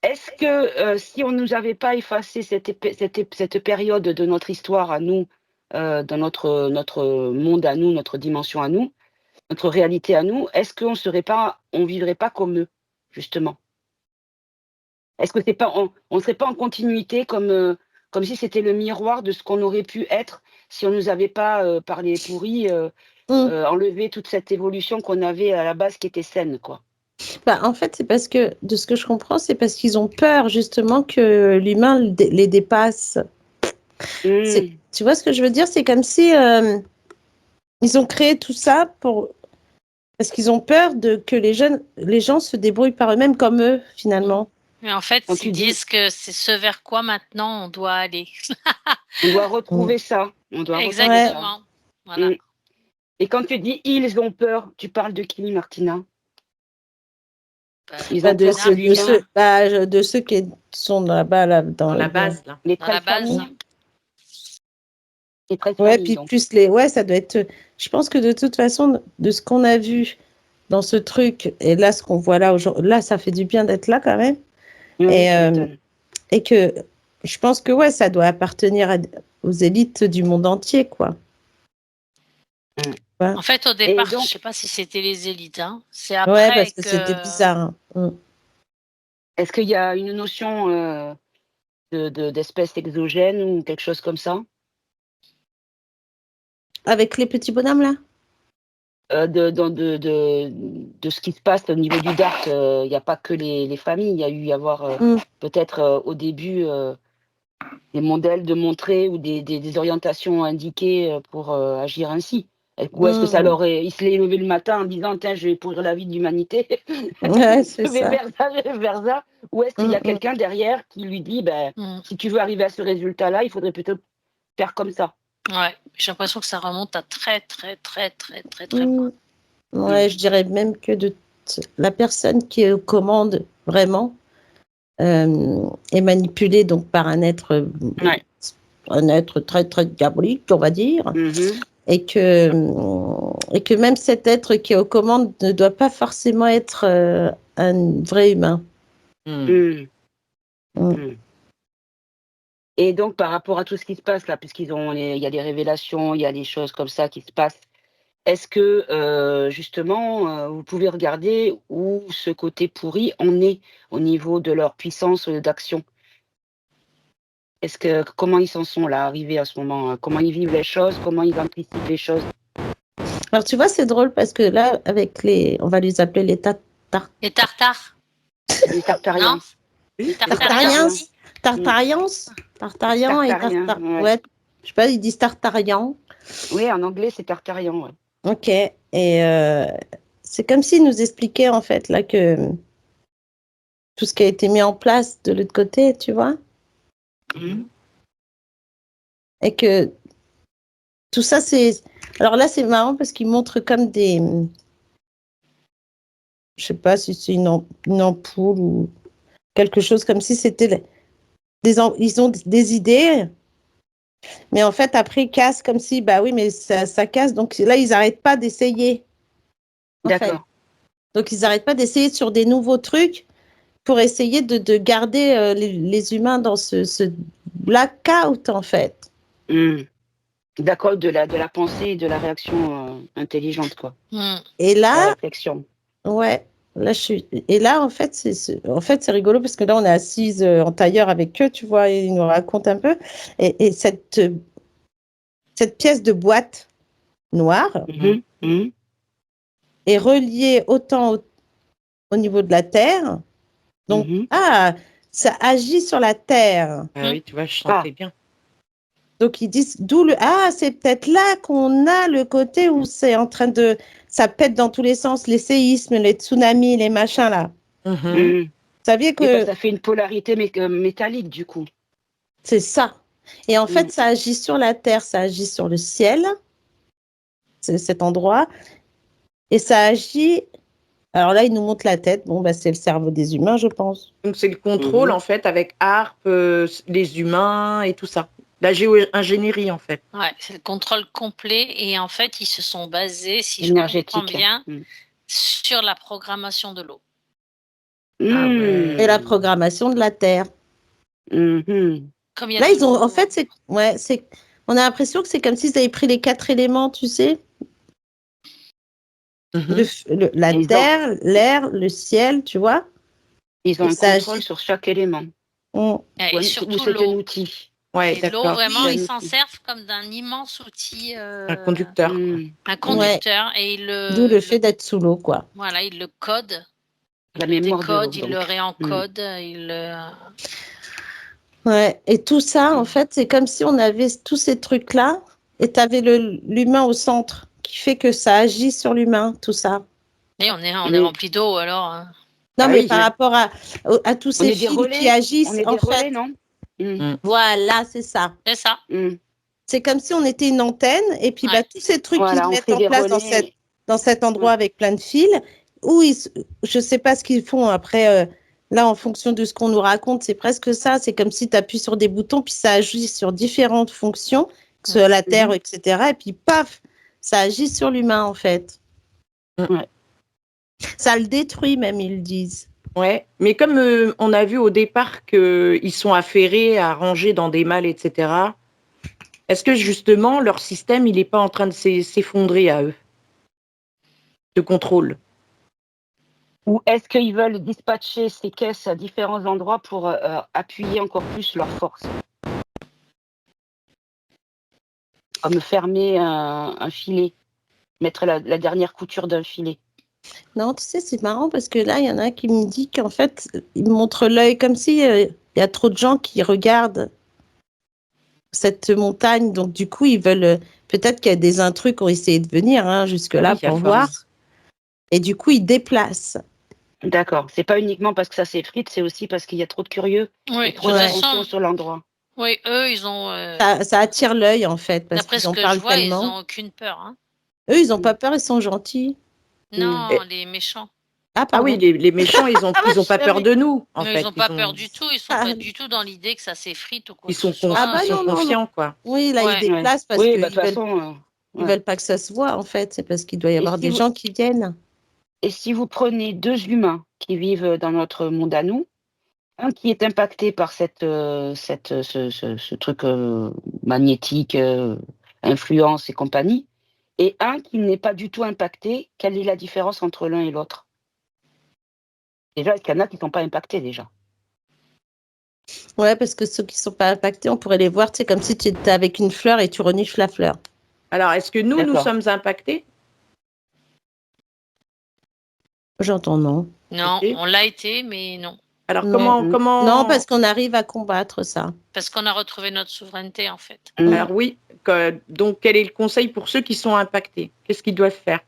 Est-ce que si on ne nous avait pas effacé cette période de notre histoire à nous, dans notre monde à nous, notre dimension à nous, notre réalité à nous, est-ce qu'on vivrait pas comme eux, justement? Est-ce que c'est pas, on serait pas en continuité comme si c'était le miroir de ce qu'on aurait pu être si on nous avait pas, par les pourris, enlevé toute cette évolution qu'on avait à la base qui était saine, quoi? Bah, en fait, c'est parce que, de ce que je comprends, c'est parce qu'ils ont peur justement que l'humain les dépasse. Tu vois ce que je veux dire? C'est comme si ils ont créé tout ça parce qu'ils ont peur que les gens se débrouillent par eux-mêmes comme eux, finalement. Mais en fait, ils disent que c'est ce vers quoi maintenant on doit aller. On doit retrouver ça. On doit Exactement. retrouver ça. Voilà. Et quand tu dis ils ont peur, tu parles de qui, Martina? Ils ont peur de ceux qui sont là-bas, dans la base. Là. Les 13 familles. Les 13 familles, donc. Plus ça doit être. Je pense que de toute façon, de ce qu'on a vu dans ce truc, et là, ce qu'on voit là aujourd'hui, là, ça fait du bien d'être là quand même. Et que je pense que ça doit appartenir aux élites du monde entier, quoi. En fait, au départ, je ne sais pas si c'était les élites. Hein. C'est après parce que c'était bizarre. Est-ce qu'il y a une notion d'espèce exogène ou quelque chose comme ça? Avec les petits bonhommes, là? De ce qui se passe au niveau du Dark, il n'y a pas que les familles. Il y a eu peut-être au début des modèles de montrer ou des orientations indiquées pour agir ainsi. Ou est-ce que ça il se l'est levé le matin en disant tiens, je vais pourrir la vie de l'humanité, je vais vers ça, ou est-ce qu'il y a quelqu'un derrière qui lui dit si tu veux arriver à ce résultat-là, il faudrait peut-être faire comme ça. Ouais, j'ai l'impression que ça remonte à très loin. Ouais, je dirais même que la personne qui est aux commandes vraiment est manipulée donc par un être très très diabolique, on va dire. Et que même cet être qui est aux commandes ne doit pas forcément être un vrai humain. Et donc, par rapport à tout ce qui se passe là, puisqu'il y a des révélations, il y a des choses comme ça qui se passent, est-ce que, justement, vous pouvez regarder où ce côté pourri en est au niveau de leur puissance d'action? Comment ils s'en sont là, arrivés à ce moment? Comment ils vivent les choses? Comment ils anticipent les choses? Alors, tu vois, c'est drôle parce que là, avec on va les appeler les Tartares. Les Tartares. Les Tartariens. Les Tartariens. Tartarians et Tartariens. Ouais. Je sais pas, ils disent Tartariens. Oui, en anglais, c'est Tartariens, ouais. Ok. Et c'est comme s'ils nous expliquaient, en fait, là, que tout ce qui a été mis en place de l'autre côté, tu vois. Et que tout ça, c'est... Alors là, c'est marrant parce qu'ils montrent comme des... Je sais pas si c'est une ampoule ou quelque chose comme si c'était... Ils ont des idées, mais en fait, après, ils cassent comme si... Bah oui, mais ça casse. Donc là, ils n'arrêtent pas d'essayer. D'accord. Donc, ils n'arrêtent pas d'essayer sur des nouveaux trucs pour essayer de garder les humains dans ce blackout, en fait. D'accord, de la pensée et de la réaction intelligente, quoi. Et là, la réflexion. Ouais, là et là en fait c'est rigolo parce que là on est assise en tailleur avec eux, tu vois, et ils nous racontent un peu et cette pièce de boîte noire est reliée autant au niveau de la terre. Donc ça agit sur la terre. Ah oui, tu vois, je sentais bien. Donc ils disent c'est peut-être là qu'on a le côté où c'est en train de ça pète dans tous les sens, les séismes, les tsunamis, les machins là. Vous saviez que ça fait une polarité métallique du coup. C'est ça. Et en fait, ça agit sur la terre, ça agit sur le ciel, c'est cet endroit, et ça agit. Alors là, il nous montre la tête. Bon, c'est le cerveau des humains, je pense. Donc c'est le contrôle en fait avec ARP, les humains et tout ça. La géo-ingénierie, en fait. Ouais, c'est le contrôle complet. Et en fait, ils se sont basés, si je comprends bien, sur la programmation de l'eau. Et la programmation de la Terre. Comme là, ils ont... En fait, on a l'impression que c'est comme s'ils avaient pris les 4 éléments, tu sais. La terre, l'air, le ciel, tu vois. Ils ont un contrôle sur chaque élément. Et surtout c'est un outil. Ouais, l'eau, vraiment, ils s'en servent comme d'un immense outil. Un conducteur. Un conducteur. Et D'où le fait d'être sous l'eau, quoi. Voilà, il le code. La mémoire décode, de il le réencode, Ouais, et tout ça, en fait, c'est comme si on avait tous ces trucs-là, et tu avais l'humain au centre, qui fait que ça agit sur l'humain, tout ça. Et on est rempli d'eau, alors. Hein. Non, mais par rapport à tous ces fils qui agissent, on est des relais, non Voilà, c'est ça. C'est ça. C'est comme si on était une antenne, et puis tous ces trucs qui se mettent en place dans cet endroit avec plein de fils, où je ne sais pas ce qu'ils font après. Là, en fonction de ce qu'on nous raconte, c'est presque ça. C'est comme si tu appuies sur des boutons, puis ça agit sur différentes fonctions, que ce soit la Terre, etc. Et puis, paf, ça agit sur l'humain, en fait. Ouais. Ça le détruit, même, ils disent. Ouais, mais comme on a vu au départ qu'ils sont affairés à ranger dans des malles, etc., est-ce que, justement, leur système, il n'est pas en train de s'effondrer à eux, de contrôle? Ou est-ce qu'ils veulent dispatcher ces caisses à différents endroits pour appuyer encore plus leur force? Comme fermer un filet, mettre la dernière couture d'un filet. Non, tu sais, c'est marrant parce que là, il y en a qui me dit qu'en fait, il montre l'œil comme si il y a trop de gens qui regardent cette montagne. Donc, du coup, ils veulent... Peut-être qu'il y a des intrus qui ont essayé de venir jusque-là pour voir. Et du coup, ils déplacent. D'accord. C'est pas uniquement parce que ça s'effrite, c'est aussi parce qu'il y a trop de curieux. Oui, trop d'attention sur l'endroit. Oui, eux, ils ont... Ça attire l'œil, en fait, parce d'après qu'ils ce en que parlent je vois, tellement. ils n'ont aucune peur. Hein. Eux, ils n'ont pas peur, ils sont gentils. Non, les méchants. Ah oui, les méchants, ils ont pas peur de nous, en fait. Ils n'ont pas peur du tout. Ils sont pas du tout dans l'idée que ça s'effrite ou quoi. Ils sont confiants, quoi. Oui, là, ils déplacent parce qu'ils ne veulent pas que ça se voit, en fait. C'est parce qu'il doit y avoir des gens qui viennent. Et si vous prenez deux humains qui vivent dans notre monde à nous, un qui est impacté par ce truc magnétique, influence et compagnie, et un qui n'est pas du tout impacté, quelle est la différence entre l'un et l'autre? Déjà, il y en a qui ne sont pas impactés déjà. Ouais, parce que ceux qui ne sont pas impactés, on pourrait les voir, c'est comme si tu étais avec une fleur et tu renifles la fleur. Alors, est-ce que nous sommes impactés? J'entends non. Non, on l'a été, mais non. Alors, comment... Non, parce qu'on arrive à combattre ça. Parce qu'on a retrouvé notre souveraineté, en fait. Alors oui, donc quel est le conseil pour ceux qui sont impactés? Qu'est-ce qu'ils doivent faire?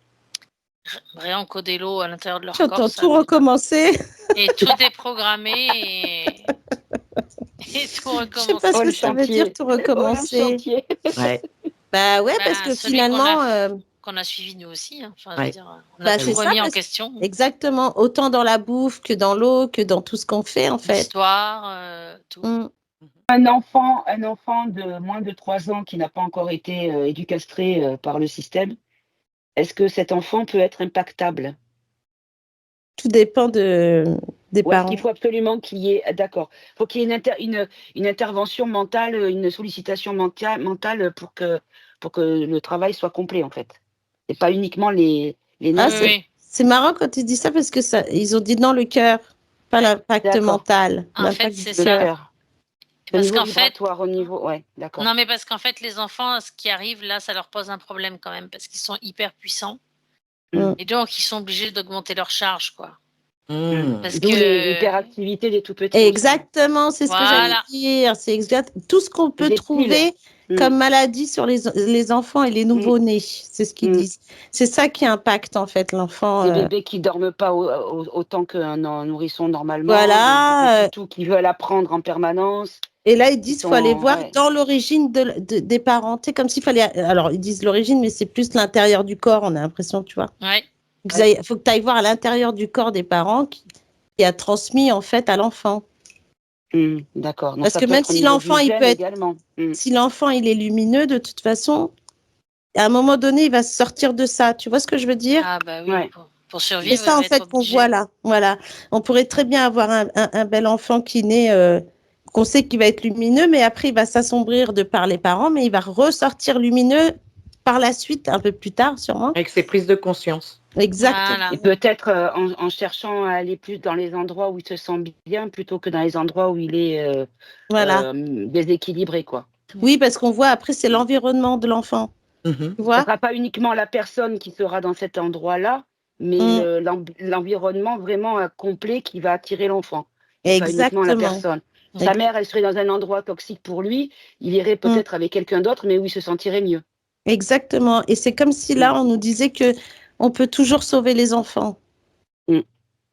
Réencoder l'eau à l'intérieur de leur corps. J'entends tout recommencer. Et tout déprogrammer et tout recommencer. Je sais pas ce que ça veut dire, tout recommencer. Ouais. Bah ouais, parce que finalement... qu'on a suivi nous aussi. Hein. Enfin, ouais. je veux dire, on a tout remis en question. Exactement, autant dans la bouffe que dans l'eau, que dans tout ce qu'on fait en fait. L'histoire, tout. Un enfant de moins de 3 ans qui n'a pas encore été éducastré par le système, est-ce que cet enfant peut être impactable? Tout dépend des parents. Il faut absolument qu'il y ait, d'accord, faut qu'il y ait une intervention mentale, une sollicitation mentale pour que le travail soit complet en fait. C'est pas uniquement les c'est marrant quand ils disent ça parce que ils ont dit dans le cœur, pas l'impact mental. En fait, c'est ça. Parce qu'en fait, au niveau, d'accord. Non, mais parce qu'en fait, les enfants, ce qui arrive là, ça leur pose un problème quand même parce qu'ils sont hyper puissants et donc ils sont obligés d'augmenter leur charge, quoi. Parce que l'hyperactivité des tout petits. Exactement, c'est ce que j'allais dire. C'est exact. Tout ce qu'on peut trouver comme maladie sur les enfants et les nouveau-nés, c'est ce qu'ils disent. C'est ça qui impacte en fait l'enfant. Les bébés qui dorment pas autant qu'un nourrisson normalement. Voilà. Tout qui veulent apprendre en permanence. Et là, ils disent qu'il faut aller voir dans l'origine des parents. C'est comme s'il fallait. Alors, ils disent l'origine, mais c'est plus l'intérieur du corps, on a l'impression, tu vois. Ouais. Il faut que tu ailles voir à l'intérieur du corps des parents qui a transmis en fait à l'enfant. D'accord. Parce que même si l'enfant il peut être, si l'enfant il est lumineux, de toute façon, à un moment donné, il va sortir de ça. Tu vois ce que je veux dire? Ah bah oui. Pour survivre. C'est ça en fait qu'on voit là. Voilà. On pourrait très bien avoir un bel enfant qui naît, qu'on sait qu'il va être lumineux, mais après il va s'assombrir de par les parents, mais il va ressortir lumineux par la suite, un peu plus tard sûrement. Avec ses prises de conscience. Exactement. Voilà. Et peut-être en cherchant à aller plus dans les endroits où il se sent bien plutôt que dans les endroits où il est déséquilibré, quoi. Oui, parce qu'on voit après, c'est l'environnement de l'enfant. Tu vois, ce ne sera pas uniquement la personne qui sera dans cet endroit-là, mais l'environnement vraiment complet qui va attirer l'enfant. Exactement. Pas uniquement la personne. Sa mère, elle serait dans un endroit toxique pour lui, il irait peut-être avec quelqu'un d'autre, mais où il se sentirait mieux. Exactement. Et c'est comme si là, on nous disait que on peut toujours sauver les enfants.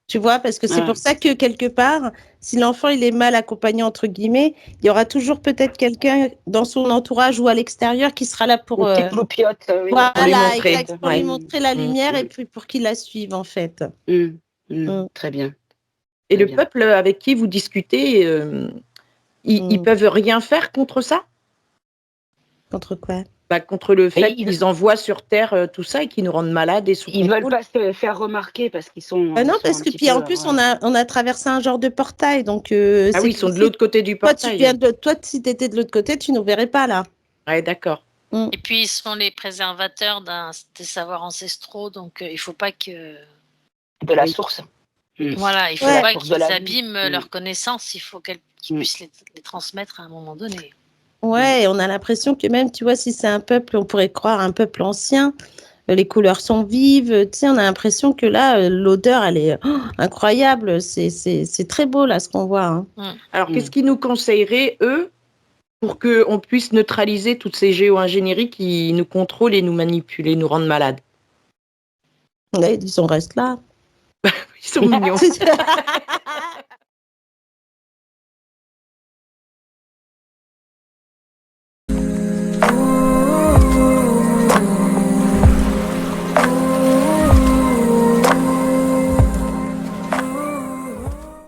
Tu vois, parce que c'est pour ça que quelque part, si l'enfant il est mal accompagné, entre guillemets, il y aura toujours peut-être quelqu'un dans son entourage ou à l'extérieur qui sera là pour une petite loupiote, pour lui montrer la lumière et puis pour qu'il la suive, en fait. Très bien. Et le peuple avec qui vous discutez, ils peuvent rien faire contre ça? Contre quoi? Contre le fait qu'ils envoient sur Terre tout ça et qu'ils nous rendent malades et sous contrôle. Ils veulent pas se faire remarquer parce qu'ils sont. Non, parce que puis en plus on a traversé un genre de portail, donc. Oui, ils sont de l'autre côté du portail. Toi, si tu étais de l'autre côté, tu nous verrais pas là. Ouais, d'accord. Et puis ils sont les préservateurs des savoirs ancestraux, donc il faut pas que. De la source. Voilà, il faut pas qu'ils abîment leurs connaissances. Il faut qu'ils puissent les transmettre à un moment donné. Ouais, on a l'impression que même, tu vois, si c'est un peuple, on pourrait croire un peuple ancien, les couleurs sont vives, tu sais, on a l'impression que là, l'odeur, elle est incroyable, c'est très beau, là, ce qu'on voit. Hein. Alors, qu'est-ce qu'ils nous conseilleraient, eux, pour qu'on puisse neutraliser toutes ces géo-ingénieries qui nous contrôlent et nous manipulent et nous rendent malades? Ils sont restent là. Ils sont mignons.